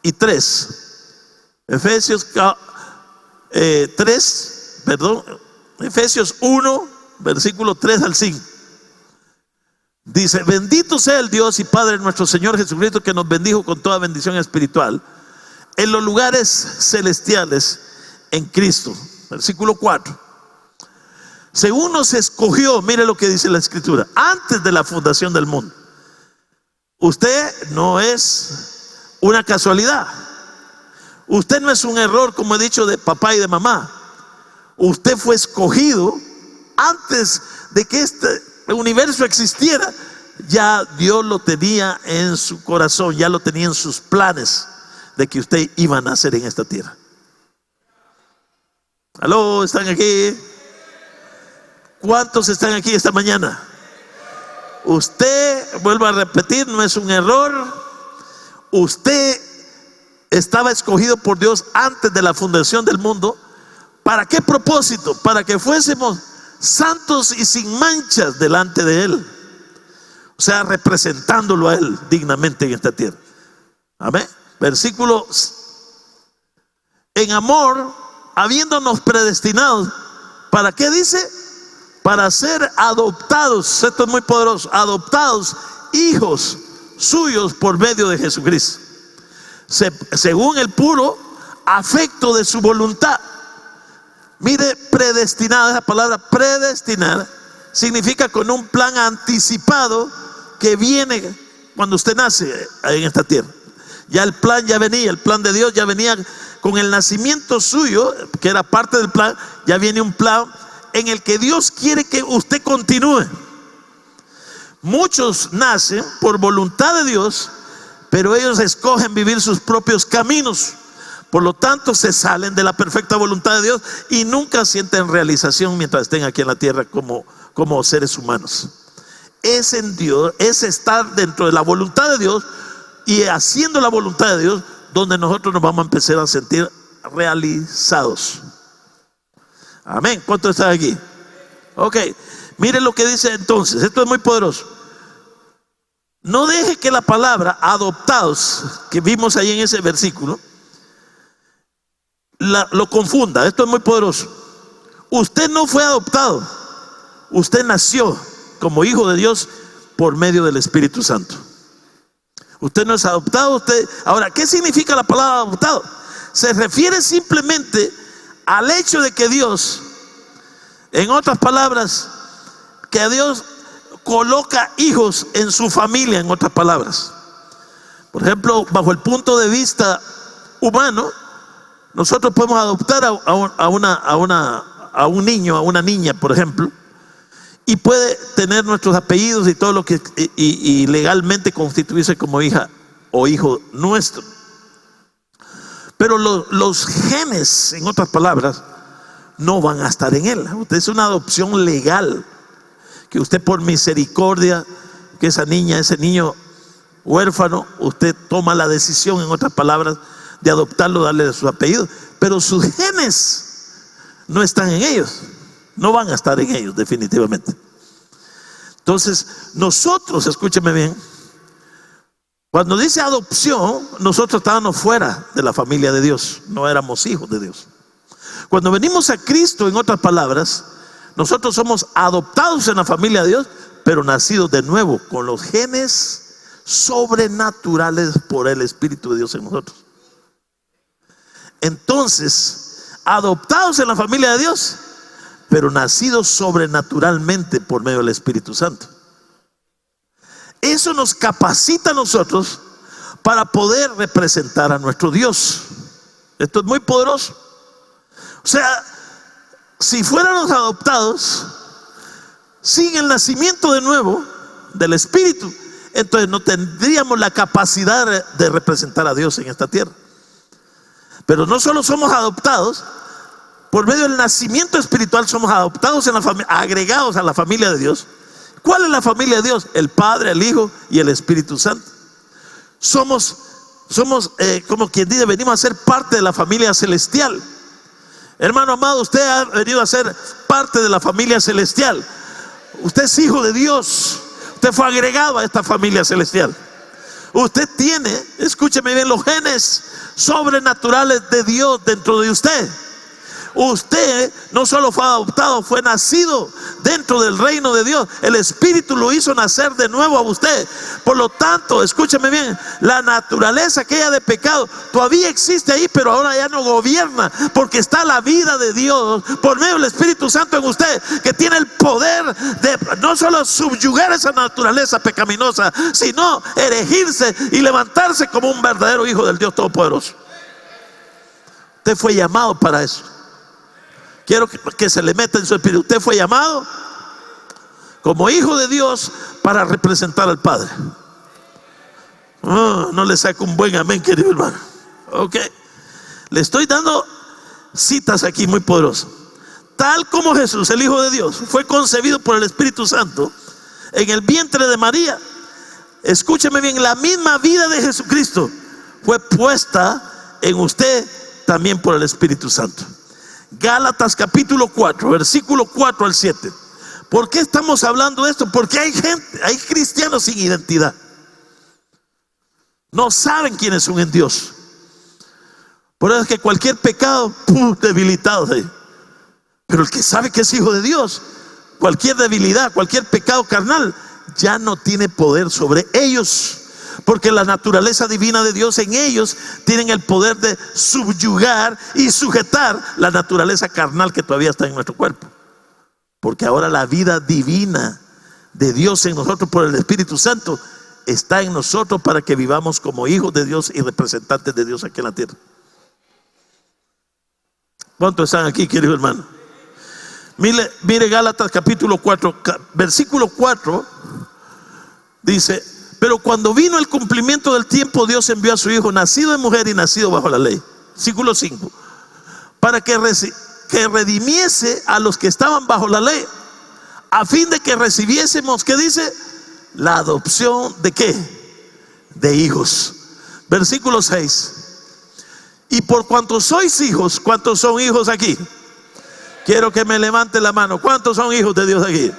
y 3. Efesios 1, versículo 3 al 5. Dice: bendito sea el Dios y Padre de nuestro Señor Jesucristo, que nos bendijo con toda bendición espiritual en los lugares celestiales en Cristo. Versículo 4. Según nos escogió, mire lo que dice la Escritura, antes de la fundación del mundo. Usted no es una casualidad. Usted no es un error, como he dicho, de papá y de mamá. Usted fue escogido antes de que este universo existiera. Ya Dios lo tenía en su corazón, ya lo tenía en sus planes de que usted iba a nacer en esta tierra. ¿Aló? ¿Están aquí? ¿Cuántos están aquí esta mañana? Usted, vuelvo a repetir, no es un error. Usted estaba escogido por Dios antes de la fundación del mundo. ¿Para qué propósito? Para que fuésemos santos y sin manchas delante de Él. O sea, representándolo a Él dignamente en esta tierra. Amén. Versículo: en amor, habiéndonos predestinados. ¿Para qué dice? Para ser adoptados. Esto es muy poderoso. Adoptados hijos suyos por medio de Jesucristo, según el puro afecto de su voluntad. Mire, predestinado, esa palabra predestinar significa con un plan anticipado que viene cuando usted nace en esta tierra. Ya el plan ya venía, el plan de Dios ya venía con el nacimiento suyo, que era parte del plan. Ya viene un plan en el que Dios quiere que usted continúe. Muchos nacen por voluntad de Dios, pero ellos escogen vivir sus propios caminos. Por lo tanto, se salen de la perfecta voluntad de Dios y nunca sienten realización mientras estén aquí en la tierra como seres humanos. Es en Dios, es estar dentro de la voluntad de Dios y haciendo la voluntad de Dios, donde nosotros nos vamos a empezar a sentir realizados. Amén. ¿Cuántos están aquí? Ok, miren lo que dice entonces. Esto es muy poderoso. No deje que la palabra adoptados, que vimos ahí en ese versículo, lo confunda. Esto es muy poderoso. Usted no fue adoptado, usted nació como hijo de Dios por medio del Espíritu Santo. Usted no es adoptado. Ahora, ¿qué significa la palabra adoptado? Se refiere simplemente al hecho de que Dios, en otras palabras, que Dios coloca hijos en su familia, en otras palabras. Por ejemplo, bajo el punto de vista humano, nosotros podemos adoptar a un niño, a una niña, por ejemplo, y puede tener nuestros apellidos y todo lo que y legalmente constituirse como hija o hijo nuestro. Pero los genes, en otras palabras, no van a estar en él. Usted es una adopción legal, que usted por misericordia, que esa niña, ese niño huérfano, usted toma la decisión, en otras palabras, de adoptarlo, darle su apellido, pero sus genes no están en ellos, no van a estar en ellos definitivamente. Entonces nosotros, escúcheme bien, cuando dice adopción, nosotros estábamos fuera de la familia de Dios, no éramos hijos de Dios. Cuando venimos a Cristo, en otras palabras, nosotros somos adoptados en la familia de Dios, pero nacidos de nuevo con los genes sobrenaturales por el Espíritu de Dios en nosotros. Entonces, adoptados en la familia de Dios, pero nacidos sobrenaturalmente por medio del Espíritu Santo. Eso nos capacita a nosotros para poder representar a nuestro Dios. Esto es muy poderoso. O sea, si fuéramos adoptados sin el nacimiento de nuevo del Espíritu, entonces no tendríamos la capacidad de representar a Dios en esta tierra. Pero no solo somos adoptados, por medio del nacimiento espiritual somos adoptados en la familia, agregados a la familia de Dios. ¿Cuál es la familia de Dios? El Padre, el Hijo y el Espíritu Santo. Somos como quien dice, venimos a ser parte de la familia celestial. Hermano amado, usted ha venido a ser parte de la familia celestial. Usted es hijo de Dios. Usted fue agregado a esta familia celestial. Usted tiene, escúcheme bien, los genes sobrenaturales de Dios dentro de usted. Usted no solo fue adoptado, fue nacido dentro del reino de Dios. El Espíritu lo hizo nacer de nuevo a usted. Por lo tanto, escúcheme bien, la naturaleza aquella de pecado todavía existe ahí, pero ahora ya no gobierna, porque está la vida de Dios por medio del Espíritu Santo en usted, que tiene el poder de no solo subyugar esa naturaleza pecaminosa, sino erigirse y levantarse como un verdadero hijo del Dios Todopoderoso. Usted fue llamado para eso. Quiero que se le meta en su espíritu. Usted fue llamado como hijo de Dios para representar al Padre. No le saco un buen amén, querido hermano. Ok. Le estoy dando citas aquí muy poderosas. Tal como Jesús, el Hijo de Dios, fue concebido por el Espíritu Santo en el vientre de María. Escúcheme bien, la misma vida de Jesucristo fue puesta en usted también por el Espíritu Santo. Gálatas capítulo 4, versículo 4 al 7. ¿Por qué estamos hablando de esto? Porque hay cristianos sin identidad. No saben quiénes son en Dios. Por eso es que cualquier pecado, debilitados ahí. Pero el que sabe que es hijo de Dios, cualquier debilidad, cualquier pecado carnal, ya no tiene poder sobre ellos. Porque la naturaleza divina de Dios en ellos tienen el poder de subyugar y sujetar la naturaleza carnal que todavía está en nuestro cuerpo. Porque ahora la vida divina de Dios en nosotros por el Espíritu Santo está en nosotros para que vivamos como hijos de Dios y representantes de Dios aquí en la tierra. ¿Cuántos están aquí, querido hermano? Mire Gálatas capítulo 4, versículo 4 dice: pero cuando vino el cumplimiento del tiempo, Dios envió a su Hijo, nacido de mujer y nacido bajo la ley. Versículo 5. Para que redimiese a los que estaban bajo la ley, a fin de que recibiésemos, ¿qué dice? La adopción de ¿qué? De hijos. Versículo 6. Y por cuanto sois hijos, ¿cuántos son hijos aquí? Quiero que me levante la mano. ¿Cuántos son hijos de Dios aquí?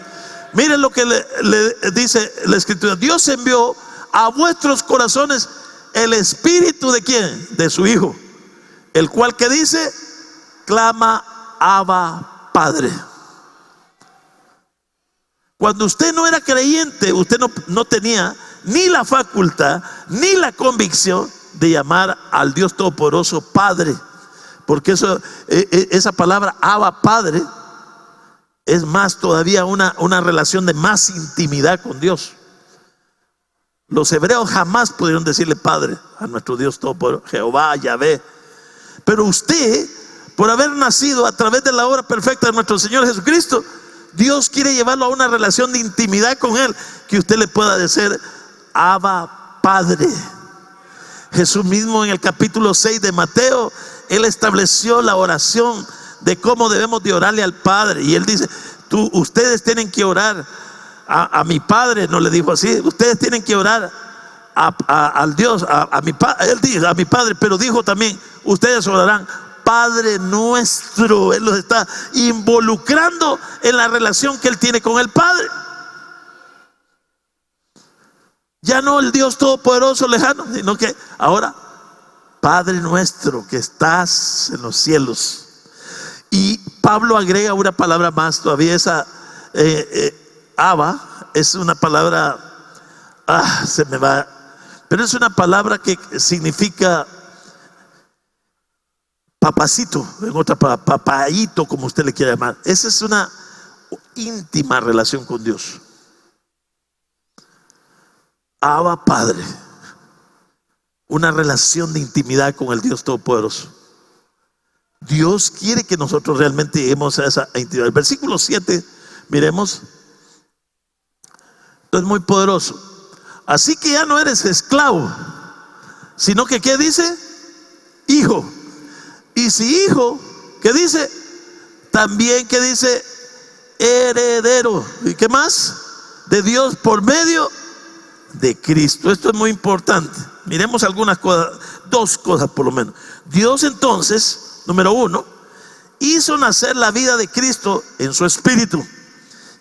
Miren lo que le dice la Escritura. Dios envió a vuestros corazones el Espíritu ¿de quién? De su Hijo, el cual que dice, clama, Abba, Padre. Cuando usted no era creyente, usted no tenía ni la facultad ni la convicción de llamar al Dios Todopoderoso Padre, porque esa palabra Abba, Padre, es más todavía una relación de más intimidad con Dios. Los hebreos jamás pudieron decirle Padre a nuestro Dios Todopoderoso, Jehová, Yahvé. Pero usted, por haber nacido a través de la obra perfecta de nuestro Señor Jesucristo, Dios quiere llevarlo a una relación de intimidad con Él, que usted le pueda decir Abba, Padre. Jesús mismo en el capítulo 6 de Mateo, Él estableció la oración de cómo debemos de orarle al Padre. Y Él dice, ustedes tienen que orar a mi Padre, no le dijo así, ustedes tienen que orar al Dios, él dijo a mi Padre, pero dijo también, ustedes orarán Padre nuestro. Él los está involucrando en la relación que él tiene con el Padre. Ya no el Dios todopoderoso lejano, sino que ahora Padre nuestro que estás en los cielos. Y Pablo agrega una palabra más todavía. Esa Abba es una palabra, se me va, pero es una palabra que significa papacito, en otra palabra, papayito, como usted le quiera llamar. Esa es una íntima relación con Dios. Abba Padre, una relación de intimidad con el Dios Todopoderoso. Dios quiere que nosotros realmente lleguemos a esa intimidad. El versículo 7, miremos, esto es muy poderoso. Así que ya no eres esclavo, sino que ¿qué dice? Hijo. Y si hijo, ¿qué dice? También, ¿qué dice? Heredero. ¿Y qué más? De Dios por medio de Cristo. Esto es muy importante. Miremos algunas cosas, dos cosas por lo menos. Dios entonces, número uno, hizo nacer la vida de Cristo en su espíritu,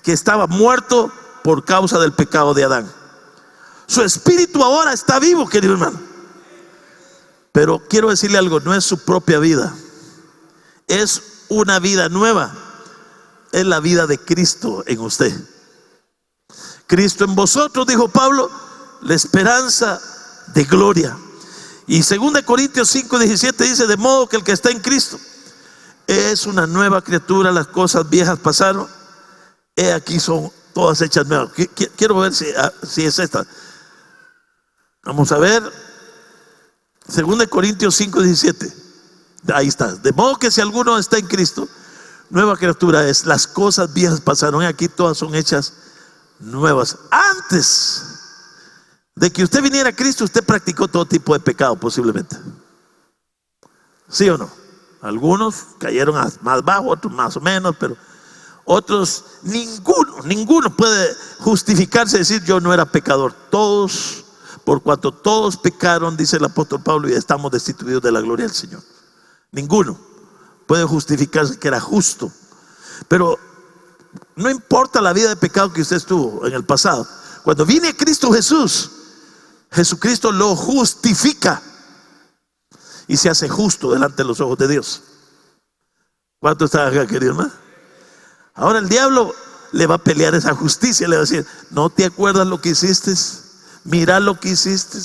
que estaba muerto por causa del pecado de Adán. Su espíritu ahora está vivo, querido hermano. Pero quiero decirle algo, no es su propia vida, es una vida nueva. Es la vida de Cristo en usted. Cristo en vosotros, dijo Pablo, la esperanza de gloria. Y 2 Corintios 5:17 dice, de modo que el que está en Cristo es una nueva criatura, las cosas viejas pasaron, he aquí son todas hechas nuevas. Quiero ver si es esta. Vamos a ver 2 Corintios 5:17. Ahí está. De modo que si alguno está en Cristo, nueva criatura es, las cosas viejas pasaron, aquí todas son hechas nuevas. Antes de que usted viniera a Cristo, usted practicó todo tipo de pecado posiblemente. ¿Sí o no? Algunos cayeron más bajo, otros más o menos, pero otros, ninguno puede justificarse y decir yo no era pecador. Todos, por cuanto todos pecaron, dice el apóstol Pablo, y estamos destituidos de la gloria del Señor. Ninguno puede justificarse que era justo. Pero no importa la vida de pecado que usted estuvo en el pasado. Cuando viene Cristo Jesús, Jesucristo lo justifica y se hace justo delante de los ojos de Dios. ¿Cuánto está acá, querido hermano? Ahora el diablo le va a pelear esa justicia, le va a decir, no te acuerdas lo que hiciste, mira lo que hiciste,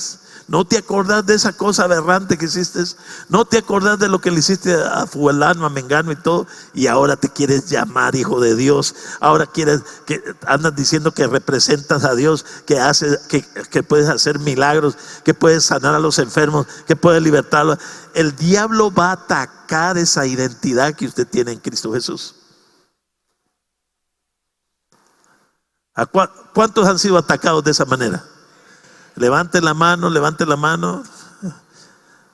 no te acordás de esa cosa aberrante que hiciste, no te acordás de lo que le hiciste a fulano, a mengano y todo, y ahora te quieres llamar hijo de Dios. Ahora quieres que andas diciendo que representas a Dios, que haces, que puedes hacer milagros, que puedes sanar a los enfermos, que puedes libertarlos. El diablo va a atacar esa identidad que usted tiene en Cristo Jesús. ¿A cuántos han sido atacados de esa manera? Levante la mano, levante la mano.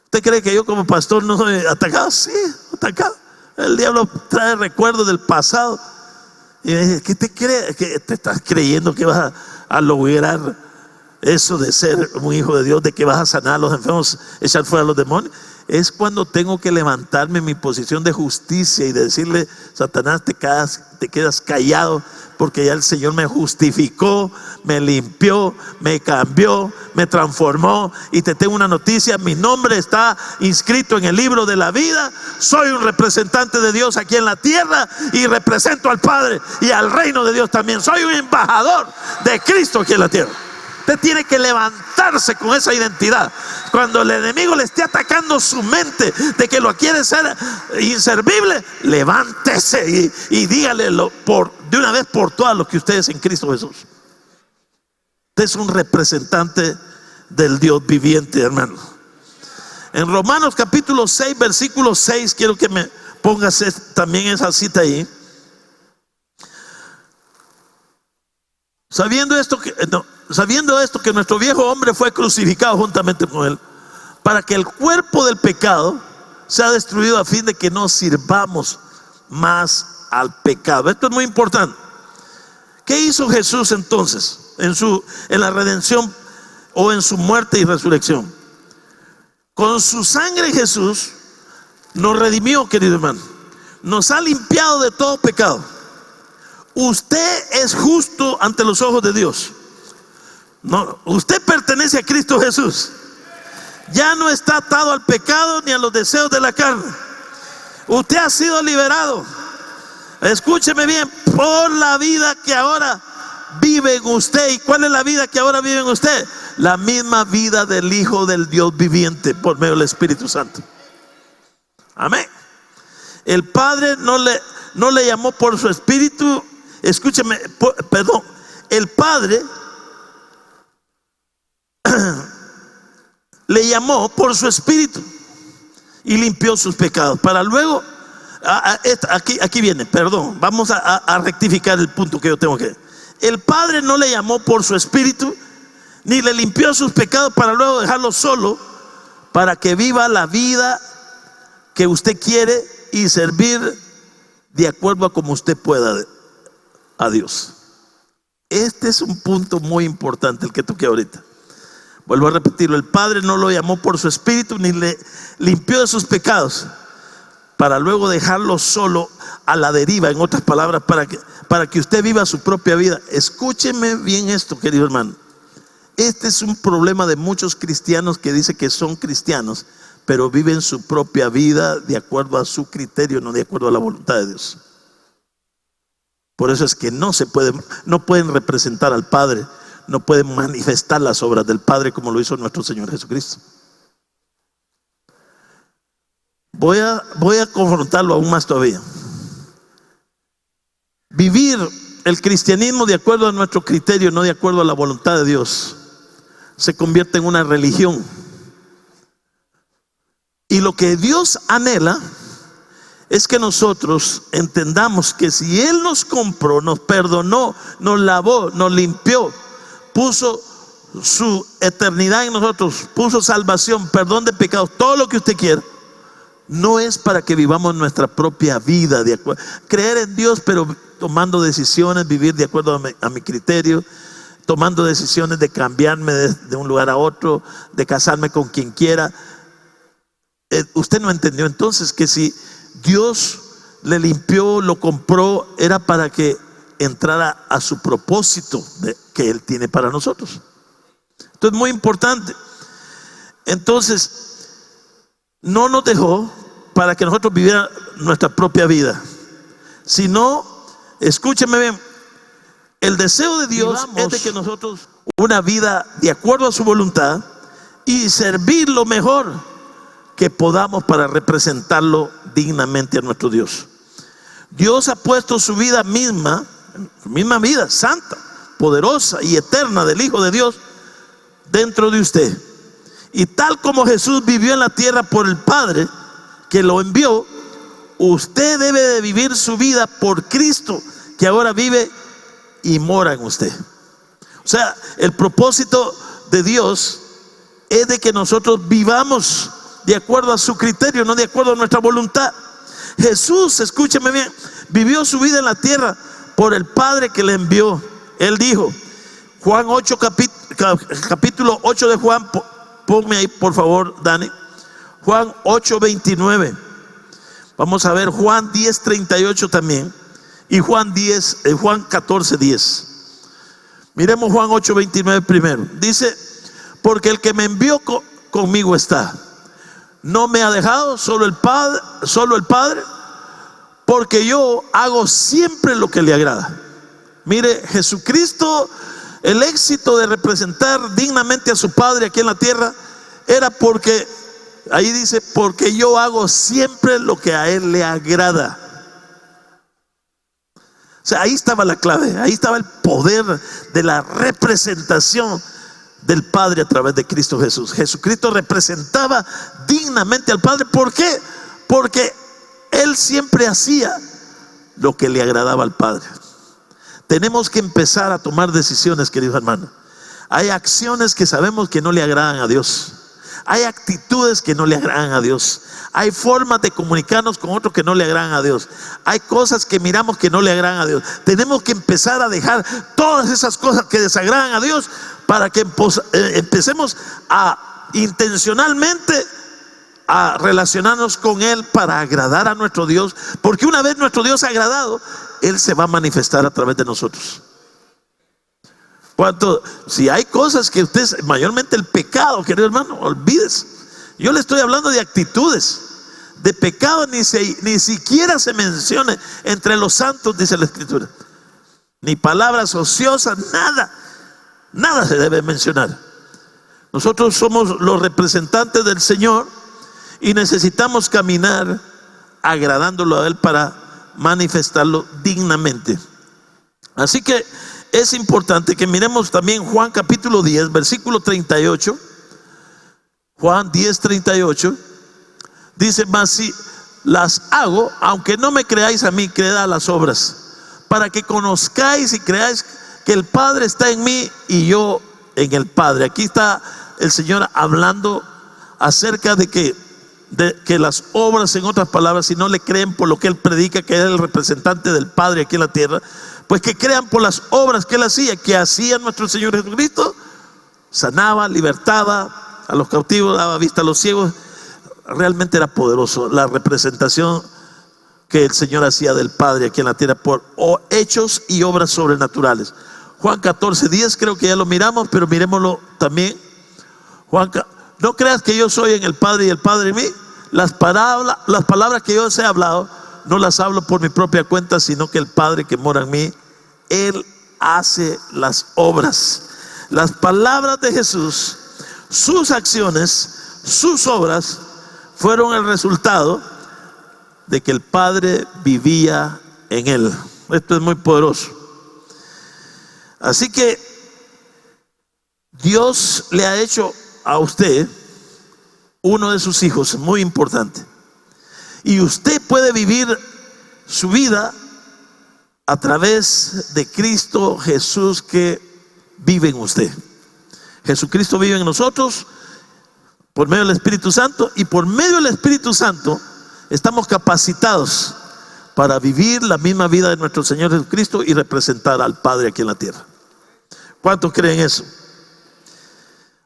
¿Usted cree que yo como pastor no soy atacado? Sí, atacado. El diablo trae recuerdos del pasado. Y me dice, ¿qué te crees? ¿Qué te estás creyendo que vas a lograr eso de ser un hijo de Dios? ¿De que vas a sanar a los enfermos, echar fuera a los demonios? Es cuando tengo que levantarme en mi posición de justicia y de decirle, Satanás, te quedas callado, porque ya el Señor me justificó, me limpió, me cambió, me transformó. Y te tengo una noticia, mi nombre está inscrito en el libro de la vida. Soy un representante de Dios aquí en la tierra y represento al Padre y al reino de Dios también. Soy un embajador de Cristo aquí en la tierra. Usted tiene que levantarse con esa identidad. Cuando el enemigo le esté atacando su mente de que lo quiere ser inservible, levántese y dígale de una vez por todas lo que usted es en Cristo Jesús. Usted es un representante del Dios viviente, hermano. En Romanos capítulo 6, versículo 6, quiero que me pongas también esa cita ahí. Sabiendo esto que nuestro viejo hombre fue crucificado juntamente con él, para que el cuerpo del pecado sea destruido, a fin de que no sirvamos más al pecado. Esto es muy importante. ¿Qué hizo Jesús entonces en la redención o en su muerte y resurrección. Con su sangre Jesús nos redimió, querido hermano. Nos ha limpiado de todo pecado. Usted es justo ante los ojos de Dios. No, usted pertenece a Cristo Jesús. Ya no está atado al pecado ni a los deseos de la carne. Usted ha sido liberado. Escúcheme bien, por la vida que ahora vive en usted. ¿Y cuál es la vida que ahora vive en usted? La misma vida del Hijo del Dios viviente por medio del Espíritu Santo. Amén. El Padre no le llamó por su Espíritu. Escúcheme, perdón. El Padre le llamó por su Espíritu y limpió sus pecados para luego, aquí viene, perdón, vamos a rectificar el punto que yo tengo que. El Padre no le llamó por su Espíritu ni le limpió sus pecados para luego dejarlo solo, para que viva la vida que usted quiere y servir de acuerdo a como usted pueda a Dios. Este es un punto muy importante el que toqué ahorita. Vuelvo a repetirlo, el Padre no lo llamó por su Espíritu ni le limpió de sus pecados para luego dejarlo solo a la deriva, en otras palabras, para que usted viva su propia vida. Escúcheme bien esto, querido hermano. Este es un problema de muchos cristianos que dicen que son cristianos, pero viven su propia vida de acuerdo a su criterio, no de acuerdo a la voluntad de Dios. Por eso es que no pueden representar al Padre, no pueden manifestar las obras del Padre como lo hizo nuestro Señor Jesucristo. Voy a confrontarlo aún más todavía. Vivir el cristianismo de acuerdo a nuestro criterio, no de acuerdo a la voluntad de Dios, se convierte en una religión. Y lo que Dios anhela es que nosotros entendamos que si Él nos compró, nos perdonó, nos lavó, nos limpió, puso su eternidad en nosotros, puso salvación, perdón de pecados, todo lo que usted quiera, no es para que vivamos nuestra propia vida de acuerdo, creer en Dios pero tomando decisiones, vivir de acuerdo a mi criterio, tomando decisiones de cambiarme de un lugar a otro, de casarme con quien quiera. Usted no entendió entonces que si Dios le limpió, lo compró, era para que entrara a su propósito que Él tiene para nosotros. Esto es muy importante. Entonces, no nos dejó para que nosotros viviéramos nuestra propia vida, sino, escúcheme bien, el deseo de Dios es de que nosotros una vida de acuerdo a su voluntad y servir lo mejor que podamos para representarlo dignamente a nuestro Dios. Dios ha puesto su vida misma, su misma vida santa, poderosa y eterna del Hijo de Dios dentro de usted. Y tal como Jesús vivió en la tierra por el Padre que lo envió, usted debe de vivir su vida por Cristo que ahora vive y mora en usted. O sea, el propósito de Dios es de que nosotros vivamos de acuerdo a su criterio, no de acuerdo a nuestra voluntad. Jesús, escúcheme bien, vivió su vida en la tierra por el Padre que le envió. Él dijo, Juan 8, capítulo 8 de Juan, ponme ahí por favor, Dani. Juan 8:29. Vamos a ver Juan 10:38 también. Y Juan 14:10. Miremos Juan 8:29 primero. Dice, porque el que me envió conmigo está. No me ha dejado solo el Padre, porque yo hago siempre lo que le agrada. Mire, Jesucristo, el éxito de representar dignamente a su Padre aquí en la tierra era porque, ahí dice, porque yo hago siempre lo que a Él le agrada. O sea, ahí estaba la clave, ahí estaba el poder de la representación del Padre a través de Cristo Jesús. Jesucristo representaba dignamente al Padre. ¿Por qué? Porque Él siempre hacía lo que le agradaba al Padre. Tenemos que empezar a tomar decisiones, queridos hermanos. Hay acciones que sabemos que no le agradan a Dios. Hay actitudes que no le agradan a Dios. Hay formas de comunicarnos con otros que no le agradan a Dios. Hay cosas que miramos que no le agradan a Dios. Tenemos que empezar a dejar todas esas cosas que desagradan a Dios para que empecemos a intencionalmente a relacionarnos con Él para agradar a nuestro Dios, porque una vez nuestro Dios ha agradado, Él se va a manifestar a través de nosotros. Si hay cosas que usted, mayormente el pecado, querido hermano, olvídese. Yo le estoy hablando de actitudes. De pecado ni siquiera se menciona entre los santos, dice la Escritura. Ni palabras ociosas, nada se debe mencionar. Nosotros somos los representantes del Señor y necesitamos caminar agradándolo a Él para manifestarlo dignamente. Así que es importante que miremos también Juan capítulo 10, versículo 38. Juan 10, 38. Dice: mas si las hago, aunque no me creáis a mí, creed a las obras, para que conozcáis y creáis que el Padre está en mí y yo en el Padre. Aquí está el Señor hablando acerca de que las obras, en otras palabras, si no le creen por lo que Él predica, que era el representante del Padre aquí en la tierra, pues que crean por las obras que Él hacía, que hacía nuestro Señor Jesucristo. Sanaba, libertaba a los cautivos, daba vista a los ciegos. Realmente era poderoso la representación que el Señor hacía del Padre aquí en la tierra por hechos y obras sobrenaturales. Juan 14, 10, creo que ya lo miramos, pero miremoslo también. No creas que yo soy en el Padre y el Padre en mí. Las palabras que yo os he hablado, no las hablo por mi propia cuenta, sino que el Padre que mora en mí, Él hace las obras. Las palabras de Jesús, sus acciones, sus obras, fueron el resultado de que el Padre vivía en Él. Esto es muy poderoso. Así que Dios le ha hecho a usted uno de sus hijos, muy importante. Y usted puede vivir su vida a través de Cristo Jesús que vive en usted. Jesucristo vive en nosotros por medio del Espíritu Santo, y por medio del Espíritu Santo estamos capacitados para vivir la misma vida de nuestro Señor Jesucristo y representar al Padre aquí en la tierra. ¿Cuántos creen eso?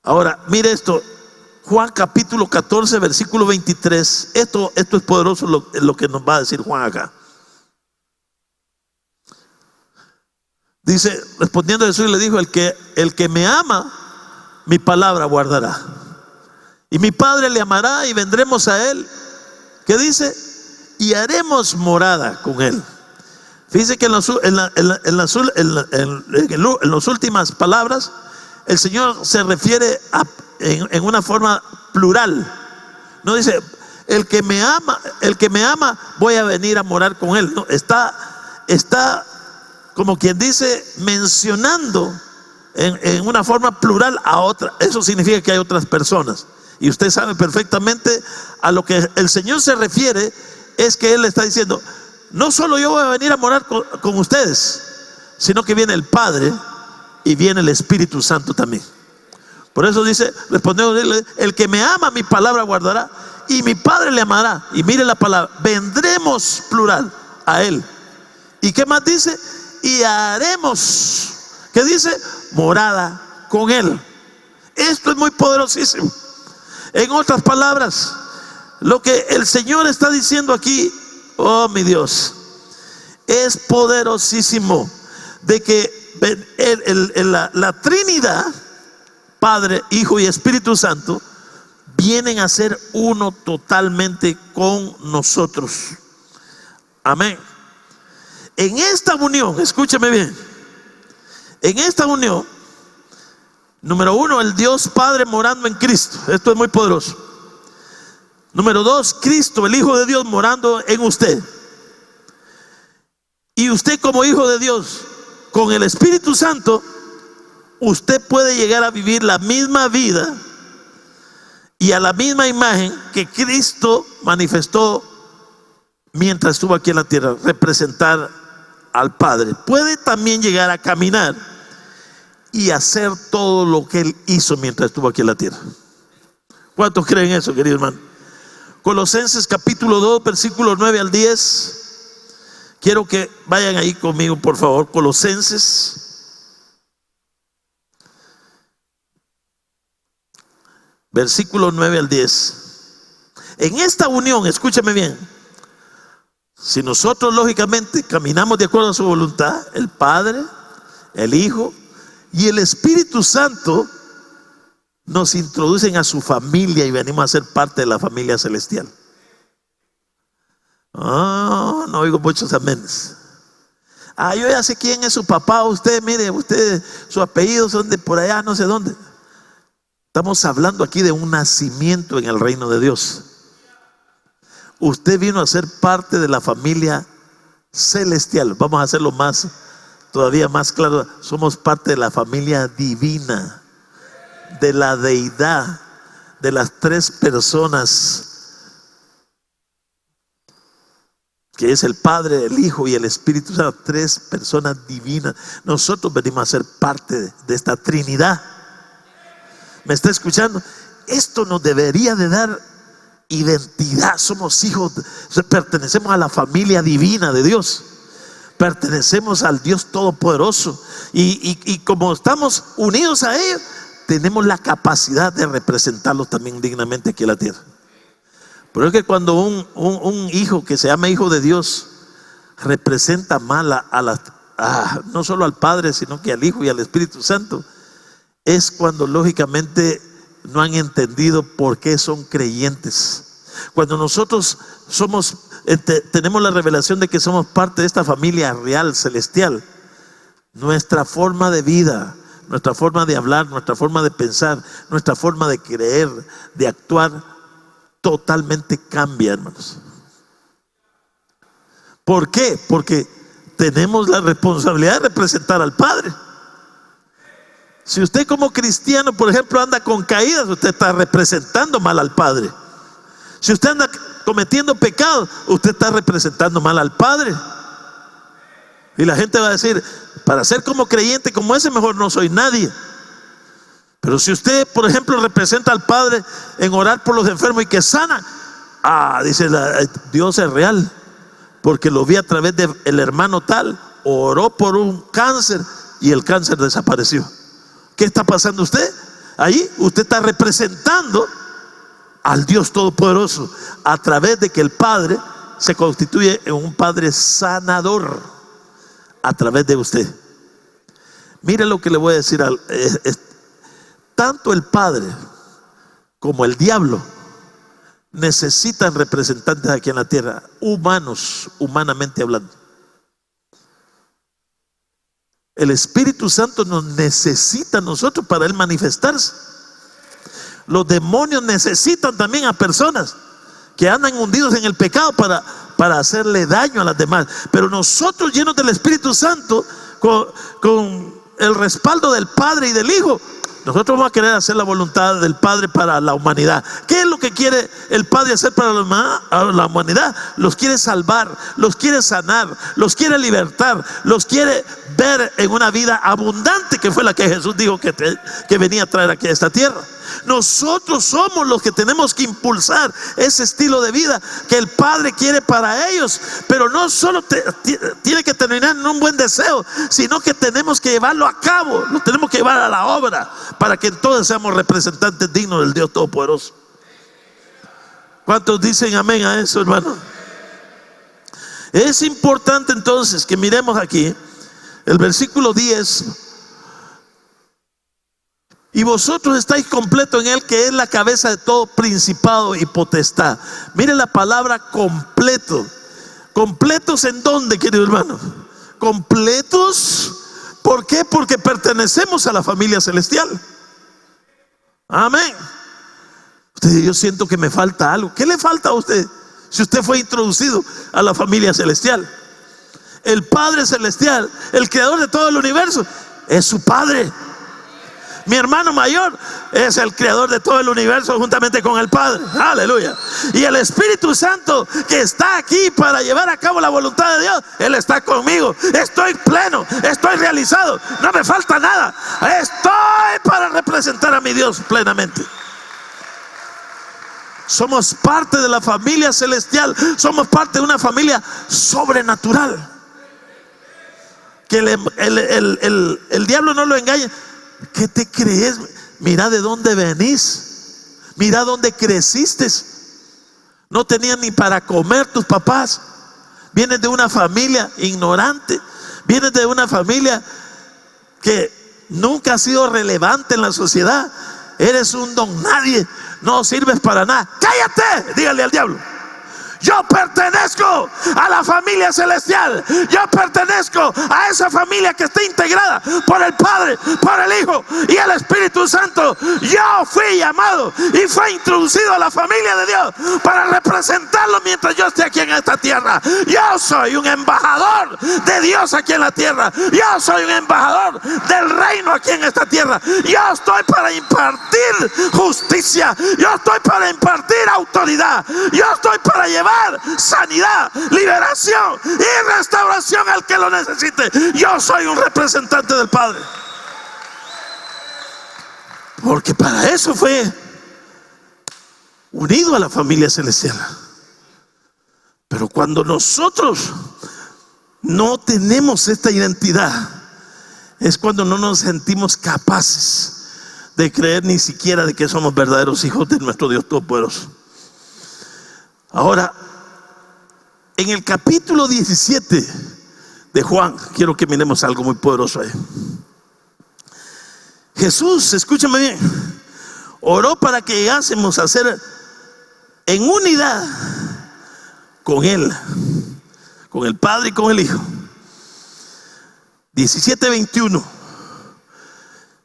Ahora, mire esto. Juan capítulo 14, versículo 23. Esto es poderoso lo que nos va a decir Juan acá. Dice, respondiendo Jesús le dijo: el que me ama, mi palabra guardará. Y mi Padre le amará y vendremos a Él. ¿Qué dice? Y haremos morada con Él. Fíjense que en las últimas palabras, el Señor se refiere en una forma plural. No dice: el que me ama, voy a venir a morar con Él. No, está como quien dice, mencionando en una forma plural a otra. Eso significa que hay otras personas. Y usted sabe perfectamente a lo que el Señor se refiere. Es que Él está diciendo: no solo yo voy a venir a morar con ustedes, sino que viene el Padre y viene el Espíritu Santo también. Por eso dice, respondiendo: el que me ama, mi palabra guardará, y mi Padre le amará. Y mire la palabra: vendremos, plural, a Él. ¿Y qué más dice? Y haremos, ¿qué dice? Morada con Él. Esto es muy poderosísimo. En otras palabras, lo que el Señor está diciendo aquí, oh mi Dios, es poderosísimo. De que la Trinidad, Padre, Hijo y Espíritu Santo, vienen a ser uno totalmente con nosotros. Amén. En esta unión, escúcheme bien, en esta unión, número uno, el Dios Padre morando en Cristo. Esto es muy poderoso. Número dos, Cristo, el Hijo de Dios, morando en usted. Y usted, como hijo de Dios, con el Espíritu Santo, usted puede llegar a vivir la misma vida y a la misma imagen que Cristo manifestó mientras estuvo aquí en la tierra, representar al Padre. Puede también llegar a caminar y hacer todo lo que Él hizo mientras estuvo aquí en la tierra. ¿Cuántos creen eso, querido hermano? Colosenses capítulo 2, versículos 9 al 10. Quiero que vayan ahí conmigo, por favor. Colosenses versículo 9 al 10. En esta unión, escúchame bien, si nosotros lógicamente caminamos de acuerdo a su voluntad, el Padre, el Hijo y el Espíritu Santo nos introducen a su familia y venimos a ser parte de la familia celestial. Oh, no oigo muchos aménes. Yo ya sé quién es su papá. Usted, mire, usted, su apellido son de por allá, no sé dónde. Estamos hablando aquí de un nacimiento en el reino de Dios. Usted vino a ser parte de la familia celestial. Vamos a hacerlo todavía más claro. Somos parte de la familia divina, de la deidad, de las tres personas, que es el Padre, el Hijo y el Espíritu Santo, tres personas divinas. Nosotros venimos a ser parte de esta Trinidad. ¿Me está escuchando? Esto nos debería de dar identidad. Somos hijos, pertenecemos a la familia divina de Dios. Pertenecemos al Dios Todopoderoso. Y como estamos unidos a Él, tenemos la capacidad de representarlos también dignamente aquí en la tierra. Pero es que cuando un hijo que se llama hijo de Dios representa mal no solo al Padre, sino que al Hijo y al Espíritu Santo, es cuando lógicamente no han entendido por qué son creyentes. Cuando nosotros tenemos la revelación de que somos parte de esta familia real, celestial, nuestra forma de vida, nuestra forma de hablar, nuestra forma de pensar, nuestra forma de creer, de actuar, totalmente cambia, hermanos. ¿Por qué? Porque tenemos la responsabilidad de representar al Padre. Si usted como cristiano, por ejemplo, anda con caídas, usted está representando mal al Padre. Si usted anda cometiendo pecados, usted está representando mal al Padre. Y la gente va a decir, para ser como creyente como ese, mejor no soy nadie. Pero si usted, por ejemplo, representa al Padre en orar por los enfermos y que sana, dice Dios es real, porque lo vi a través del hermano tal, oró por un cáncer y el cáncer desapareció. ¿Qué está pasando usted? Ahí usted está representando al Dios Todopoderoso a través de que el Padre se constituye en un Padre sanador a través de usted. Mire lo que le voy a decir. Tanto el Padre como el diablo necesitan representantes aquí en la tierra, humanos, humanamente hablando. El Espíritu Santo nos necesita a nosotros para Él manifestarse. Los demonios necesitan también a personas que andan hundidos en el pecado para hacerle daño a las demás. Pero nosotros, llenos del Espíritu Santo, con el respaldo del Padre y del Hijo, nosotros vamos a querer hacer la voluntad del Padre para la humanidad. ¿Qué es lo que quiere el Padre hacer para la humanidad? Los quiere salvar, los quiere sanar, los quiere libertar, los quiere ver en una vida abundante, que fue la que Jesús dijo que venía a traer aquí a esta tierra. Nosotros somos los que tenemos que impulsar ese estilo de vida que el Padre quiere para ellos. Pero no solo tiene que terminar en un buen deseo, sino que tenemos que llevarlo a cabo, lo tenemos que llevar a la obra, para que entonces seamos representantes dignos del Dios Todopoderoso. ¿Cuántos dicen amén a eso, hermano? Es importante entonces que miremos aquí el versículo 10. Y vosotros estáis completos en Él, que es la cabeza de todo principado y potestad. Mire la palabra completo. ¿Completos en dónde, querido hermano? Completos. ¿Por qué? Porque pertenecemos a la familia celestial. Amén. Yo siento que me falta algo. ¿Qué le falta a usted si usted fue introducido a la familia celestial? El Padre celestial, el creador de todo el universo, es su Padre. Mi hermano mayor es el creador de todo el universo juntamente con el Padre. Aleluya. Y el Espíritu Santo, que está aquí para llevar a cabo la voluntad de Dios, Él está conmigo. Estoy pleno, estoy realizado, no me falta nada. Estoy para representar a mi Dios plenamente. Somos parte de la familia celestial. Somos parte de una familia sobrenatural. Que el diablo no lo engañe. ¿Qué te crees? Mira de dónde venís. Mira dónde creciste. No tenían ni para comer tus papás. Vienes de una familia ignorante. Vienes de una familia que nunca ha sido relevante en la sociedad. Eres un don nadie. No sirves para nada. ¡Cállate! Dígale al diablo. Yo pertenezco a la familia celestial. Yo pertenezco a esa familia que está integrada por el Padre, por el Hijo y el Espíritu Santo. Yo fui llamado y fue introducido a la familia de Dios para representarlo mientras yo esté aquí en esta tierra. Yo soy un embajador de Dios aquí en la tierra. Yo soy un embajador del reino aquí en esta tierra. Yo estoy para impartir justicia. Yo estoy para impartir autoridad. Yo estoy para llevar sanidad, liberación y restauración al que lo necesite. Yo soy un representante del Padre, porque para eso fue unido a la familia celestial. Pero cuando nosotros no tenemos esta identidad, es cuando no nos sentimos capaces de creer ni siquiera de que somos verdaderos hijos de nuestro Dios Todopoderoso. Ahora, en el capítulo 17 de Juan, quiero que miremos algo muy poderoso ahí. Jesús, escúchame bien, oró para que llegásemos a ser en unidad con Él, con el Padre y con el Hijo. 17:21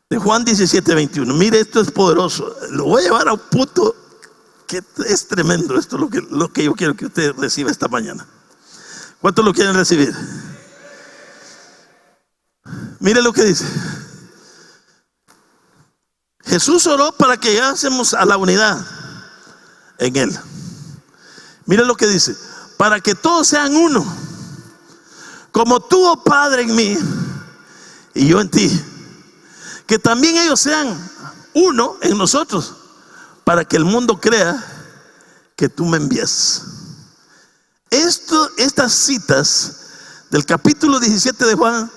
de Juan 17:21. Mire, esto es poderoso. Lo voy a llevar a un punto que es tremendo. Esto es lo que yo quiero que usted reciba esta mañana. ¿Cuántos lo quieren recibir? Mire lo que dice. Jesús oró para que llegásemos a la unidad en Él. Mire lo que dice: para que todos sean uno, como tú, oh Padre, en mí y yo en ti, que también ellos sean uno en nosotros, para que el mundo crea que tú me envías. Estas citas del capítulo 17 de Juan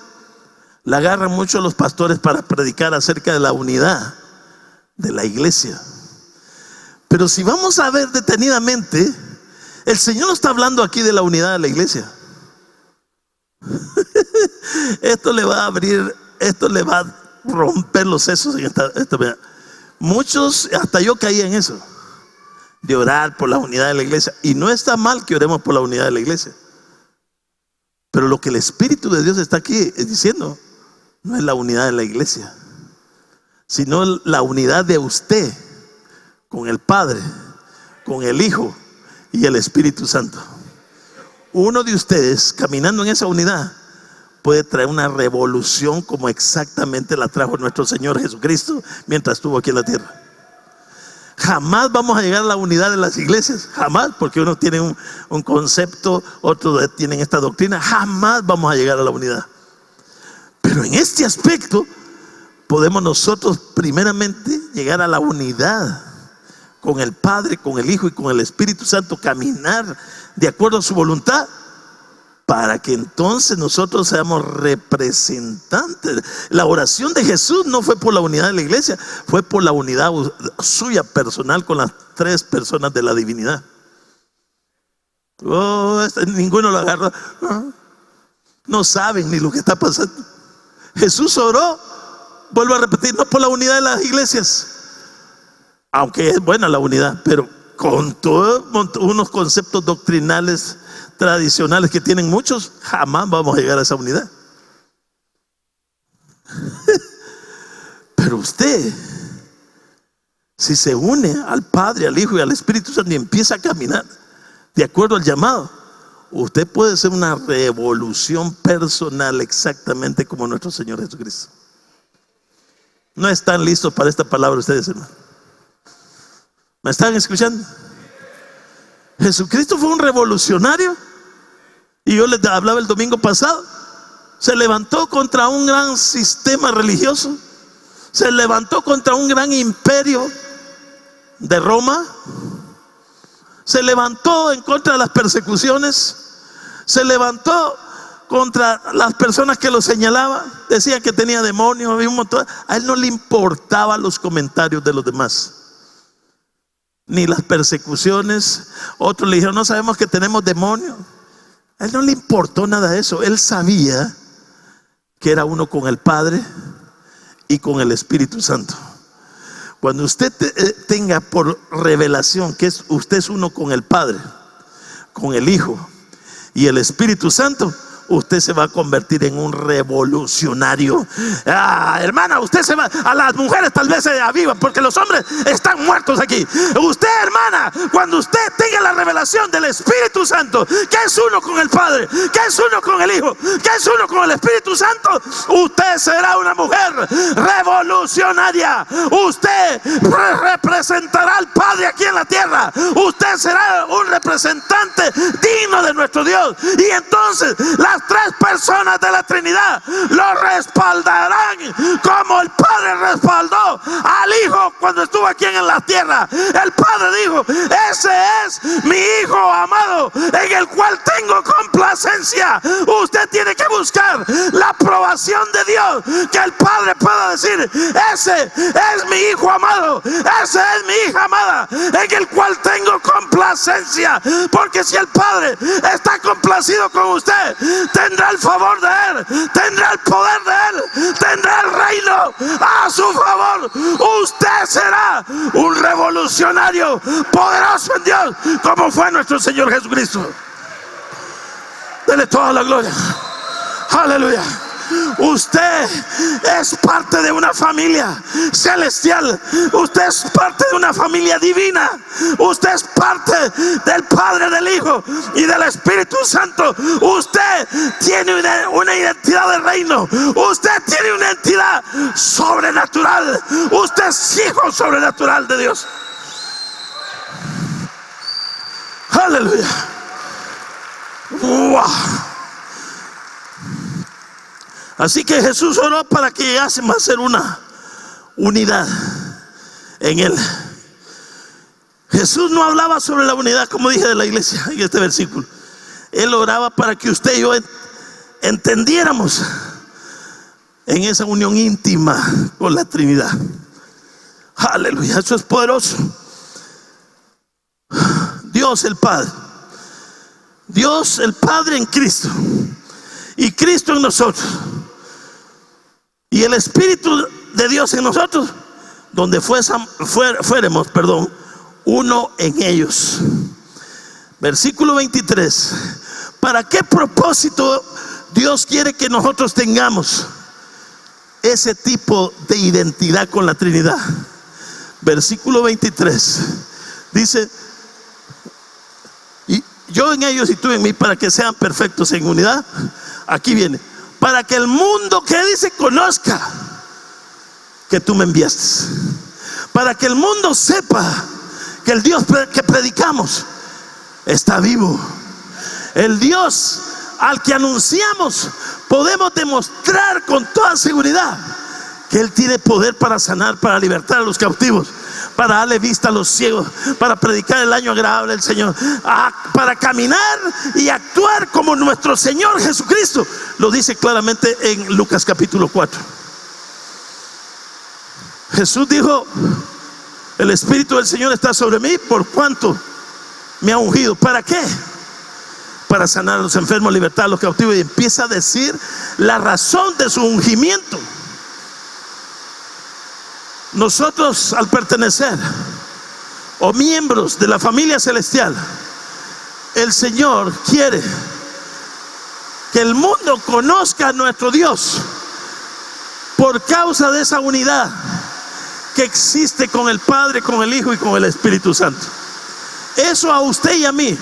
la agarran mucho los pastores para predicar acerca de la unidad de la iglesia. Pero si vamos a ver detenidamente, el Señor no está hablando aquí de la unidad de la iglesia. Esto le va a abrir, esto le va a romper los sesos en esta. Muchos, hasta yo caí en eso, de orar por la unidad de la iglesia. Y no está mal que oremos por la unidad de la iglesia, pero lo que el Espíritu de Dios está aquí diciendo no es la unidad de la iglesia, sino la unidad de usted con el Padre, con el Hijo y el Espíritu Santo. Uno de ustedes caminando en esa unidad puede traer una revolución como exactamente la trajo nuestro Señor Jesucristo mientras estuvo aquí en la tierra. Jamás vamos a llegar a la unidad de las iglesias, jamás, porque uno tiene un concepto, otros tienen esta doctrina. Jamás vamos a llegar a la unidad. Pero en este aspecto podemos nosotros primeramente llegar a la unidad con el Padre, con el Hijo y con el Espíritu Santo, caminar de acuerdo a su voluntad, para que entonces nosotros seamos representantes. La oración de Jesús no fue por la unidad de la iglesia, fue por la unidad suya personal con las tres personas de la divinidad. Ninguno lo agarra. No saben ni lo que está pasando. Jesús oró, vuelvo a repetir, no por la unidad de las iglesias, aunque es buena la unidad, pero con todos unos conceptos doctrinales tradicionales que tienen muchos, jamás vamos a llegar a esa unidad. Pero usted, si se une al Padre, al Hijo y al Espíritu Santo y empieza a caminar de acuerdo al llamado, usted puede hacer una revolución personal exactamente como nuestro Señor Jesucristo. ¿No están listos para esta palabra ustedes, hermano? ¿Me están escuchando? Jesucristo fue un revolucionario. Y yo les hablaba el domingo pasado. Se levantó contra un gran sistema religioso. Se levantó contra un gran imperio de Roma. Se levantó en contra de las persecuciones. Se levantó contra las personas que lo señalaban. Decían que tenía demonios, había un montón. A él no le importaban los comentarios de los demás. ni las persecuciones. Otros le dijeron, no sabemos que tenemos demonios. A él no le importó nada de eso. Él sabía que era uno con el Padre y con el Espíritu Santo. Cuando usted tenga por revelación que usted es uno con el Padre, con el Hijo y el Espíritu Santo, usted se va a convertir en un revolucionario. Hermana, usted se va. A las mujeres tal vez se avivan porque los hombres están muertos aquí. Usted, hermana, cuando usted tenga la revelación del Espíritu Santo, que es uno con el Padre, que es uno con el Hijo, que es uno con el Espíritu Santo, usted será una mujer revolucionaria. Usted representará al Padre aquí en la tierra. Usted será un representante digno de nuestro Dios. Y entonces las tres personas de la Trinidad lo respaldarán como el Padre respaldó al Hijo cuando estuvo aquí en la tierra. El Padre dijo: ese es mi Hijo amado en el cual tengo complacencia. Usted tiene que buscar la aprobación de Dios, que el Padre pueda decir: ese es mi Hijo amado, esa es mi hija amada en el cual tengo complacencia. Porque si el Padre está complacido con usted, tendrá el favor de Él, tendrá el poder de Él, tendrá el reino a su favor. Usted será un revolucionario poderoso en Dios, como fue nuestro Señor Jesucristo. Dele toda la gloria. Aleluya. Usted es parte de una familia celestial. Usted es parte de una familia divina. Usted es parte del Padre, del Hijo y del Espíritu Santo. Usted tiene una identidad de reino. Usted tiene una identidad sobrenatural. Usted es hijo sobrenatural de Dios. Aleluya. Wow. Así que Jesús oró para que llegásemos a ser una unidad en Él. Jesús no hablaba sobre la unidad, como dije, de la iglesia en este versículo. Él oraba para que usted y yo entendiéramos en esa unión íntima con la Trinidad. Aleluya, eso es poderoso. Dios el Padre, Dios el Padre en Cristo y Cristo en nosotros, y el Espíritu de Dios en nosotros, donde fuéramos, uno en ellos. Versículo 23. ¿Para qué propósito Dios quiere que nosotros tengamos ese tipo de identidad con la Trinidad? Versículo 23 dice: y yo en ellos y tú en mí, para que sean perfectos en unidad. Aquí viene: para que el mundo, que dice, conozca que tú me enviaste. Para que el mundo sepa que el Dios que predicamos está vivo. El Dios al que anunciamos, podemos demostrar con toda seguridad que Él tiene poder para sanar, para libertar a los cautivos, para darle vista a los ciegos, para predicar el año agradable del Señor, para caminar y actuar como nuestro Señor Jesucristo lo dice claramente en Lucas capítulo 4. Jesús dijo: el Espíritu del Señor está sobre mí, por cuanto me ha ungido. ¿Para qué? Para sanar a los enfermos, libertar a los cautivos. Y empieza a decir la razón de su ungimiento. Nosotros, al pertenecer o miembros de la familia celestial, el Señor quiere que el mundo conozca a nuestro Dios por causa de esa unidad que existe con el Padre, con el Hijo y con el Espíritu Santo. Eso a usted y a mí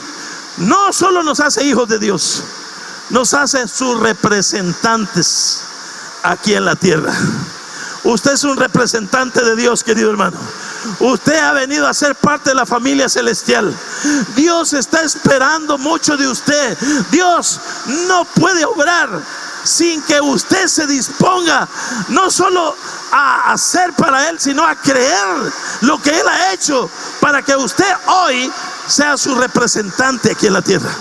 no solo nos hace hijos de Dios, nos hace sus representantes aquí en la tierra. Usted es un representante de Dios, querido hermano. Usted ha venido a ser parte de la familia celestial. Dios está esperando mucho de usted. Dios no puede obrar sin que usted se disponga no solo a hacer para Él, sino a creer lo que Él ha hecho para que usted hoy sea su representante aquí en la tierra.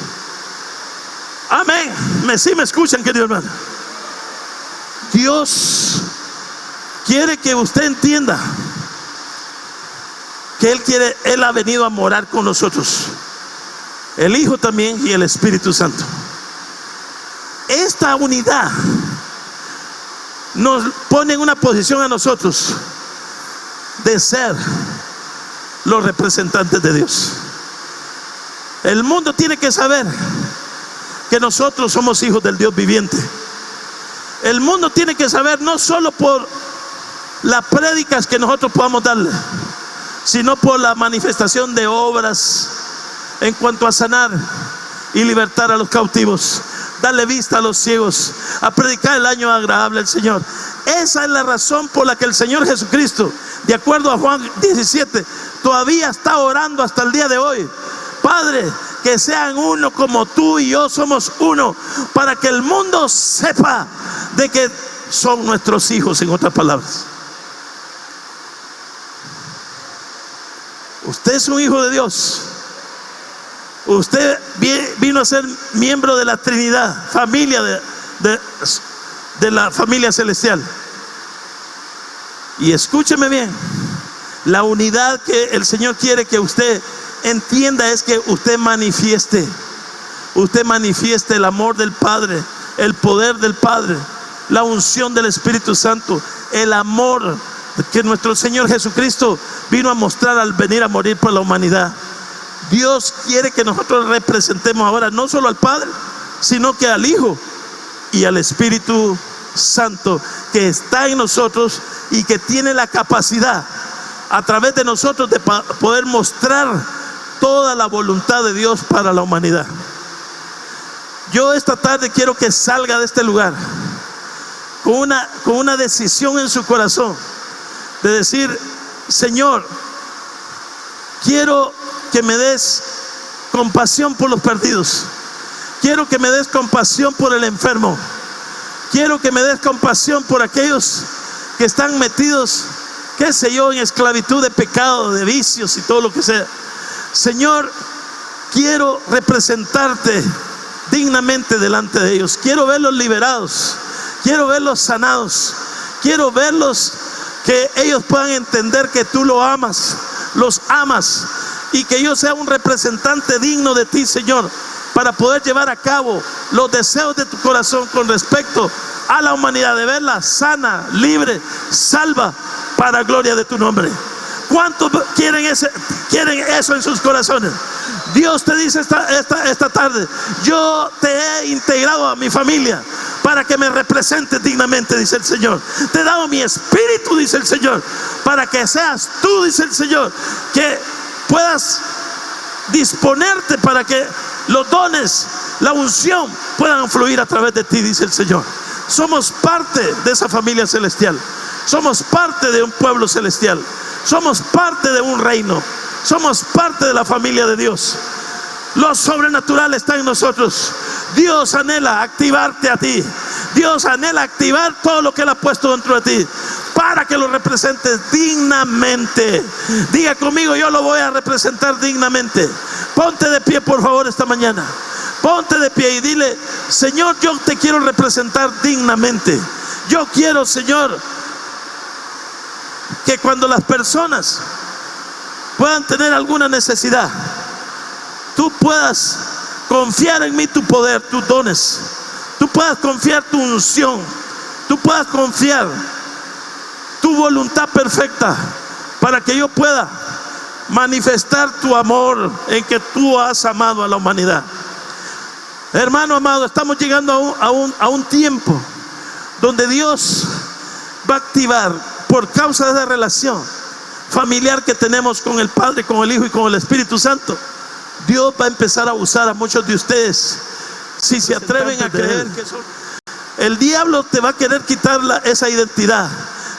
Amén. ¿Sí me escuchan, querido hermano? Dios quiere que usted entienda que Él ha venido a morar con nosotros. El Hijo también y el Espíritu Santo. Esta unidad nos pone en una posición a nosotros de ser los representantes de Dios. El mundo tiene que saber que nosotros somos hijos del Dios viviente. El mundo tiene que saber, no solo por las prédicas que nosotros podamos darle, sino por la manifestación de obras en cuanto a sanar y libertar a los cautivos, darle vista a los ciegos, a predicar el año agradable al Señor. Esa es la razón por la que el Señor Jesucristo, de acuerdo a Juan 17, todavía está orando hasta el día de hoy. Padre, que sean uno como tú y yo somos uno, para que el mundo sepa de que son nuestros hijos, en otras palabras. Usted es un hijo de Dios. Usted vino a ser miembro de la Trinidad, familia de la familia celestial. Y escúcheme bien, la unidad que el Señor quiere que usted entienda es que usted manifieste el amor del Padre, el poder del Padre, la unción del Espíritu Santo, el amor que nuestro Señor Jesucristo vino a mostrar al venir a morir por la humanidad. Dios quiere que nosotros representemos ahora no solo al Padre, sino que al Hijo y al Espíritu Santo, que está en nosotros y que tiene la capacidad a través de nosotros de poder mostrar toda la voluntad de Dios para la humanidad. Yo esta tarde quiero que salga de este lugar con una decisión en su corazón de decir: Señor, quiero que me des compasión por los perdidos. Quiero que me des compasión por el enfermo. Quiero que me des compasión por aquellos que están metidos, qué sé yo, en esclavitud de pecado, de vicios y todo lo que sea. Señor, quiero representarte dignamente delante de ellos. Quiero verlos liberados. Quiero verlos sanados. Quiero verlos, que ellos puedan entender que tú los amas, y que yo sea un representante digno de ti, Señor, para poder llevar a cabo los deseos de tu corazón con respecto a la humanidad, de verla sana, libre, salva, para gloria de tu nombre. ¿Cuántos quieren eso en sus corazones? Dios te dice esta tarde: yo te he integrado a mi familia para que me representes dignamente, dice el Señor. Te he dado mi espíritu, dice el Señor, para que seas tú, dice el Señor, que puedas disponerte para que los dones, la unción puedan fluir a través de ti, dice el Señor. Somos parte de esa familia celestial. Somos parte de un pueblo celestial. Somos parte de un reino. Somos parte de la familia de Dios. Lo sobrenatural está en nosotros. Dios anhela activarte a ti. Dios anhela activar todo lo que Él ha puesto dentro de ti, para que lo representes dignamente. Diga conmigo: yo lo voy a representar dignamente. Ponte de pie, por favor, esta mañana. Ponte de pie y dile: Señor, yo te quiero representar dignamente. Yo quiero, Señor, que cuando las personas puedan tener alguna necesidad, tú puedas confiar en mí tu poder, tus dones. Tú puedas confiar tu unción. Tú puedas confiar tu voluntad perfecta, para que yo pueda manifestar tu amor en que tú has amado a la humanidad. Hermano amado, estamos llegando a un tiempo donde Dios va a activar, por causa de esa relación familiar que tenemos con el Padre, con el Hijo y con el Espíritu Santo. Dios va a empezar a usar a muchos de ustedes, si se atreven a creer que son. El diablo te va a querer quitar esa identidad.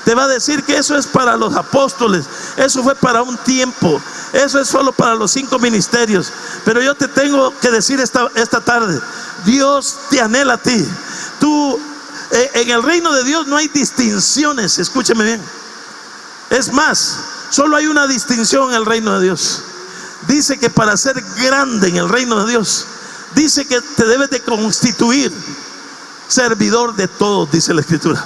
Te va a decir que eso es para los apóstoles, eso fue para un tiempo, eso es solo para los 5 ministerios. Pero yo te tengo que decir esta tarde: Dios te anhela a ti. Tú, en el reino de Dios no hay distinciones. Escúcheme bien. Es más, solo hay una distinción en el reino de Dios. Dice que para ser grande en el reino de Dios, dice que te debes de constituir servidor de todos, dice la Escritura.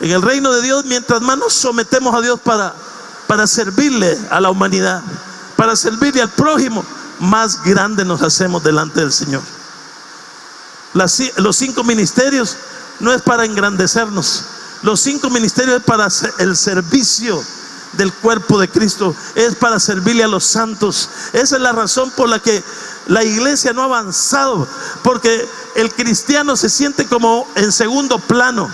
En el reino de Dios, mientras más nos sometemos a Dios para para servirle a la humanidad, para servirle al prójimo, más grande nos hacemos delante del Señor. Los 5 ministerios no es para engrandecernos. Los 5 ministerios es para el servicio del cuerpo de Cristo, es para servirle a los santos. Esa es la razón por la que la iglesia no ha avanzado, porque el cristiano se siente como en segundo plano.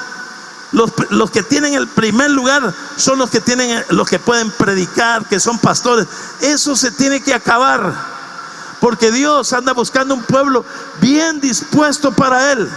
Los que tienen el primer lugar son los que pueden predicar, que son pastores. Eso se tiene que acabar, porque Dios anda buscando un pueblo bien dispuesto para Él.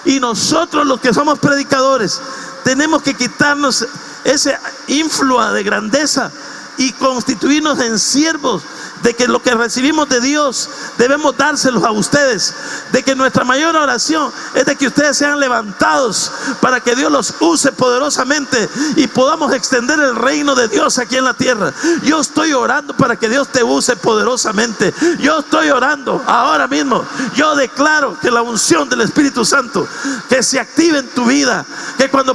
Y nosotros, los que somos predicadores, tenemos que quitarnos ese influa de grandeza y constituirnos en siervos, de que lo que recibimos de Dios debemos dárselos a ustedes, de que nuestra mayor oración es de que ustedes sean levantados para que Dios los use poderosamente y podamos extender el reino de Dios aquí en la tierra. Yo estoy orando para que Dios te use poderosamente. Yo estoy orando ahora mismo. Yo declaro que la unción del Espíritu Santo que se active en tu vida, que cuando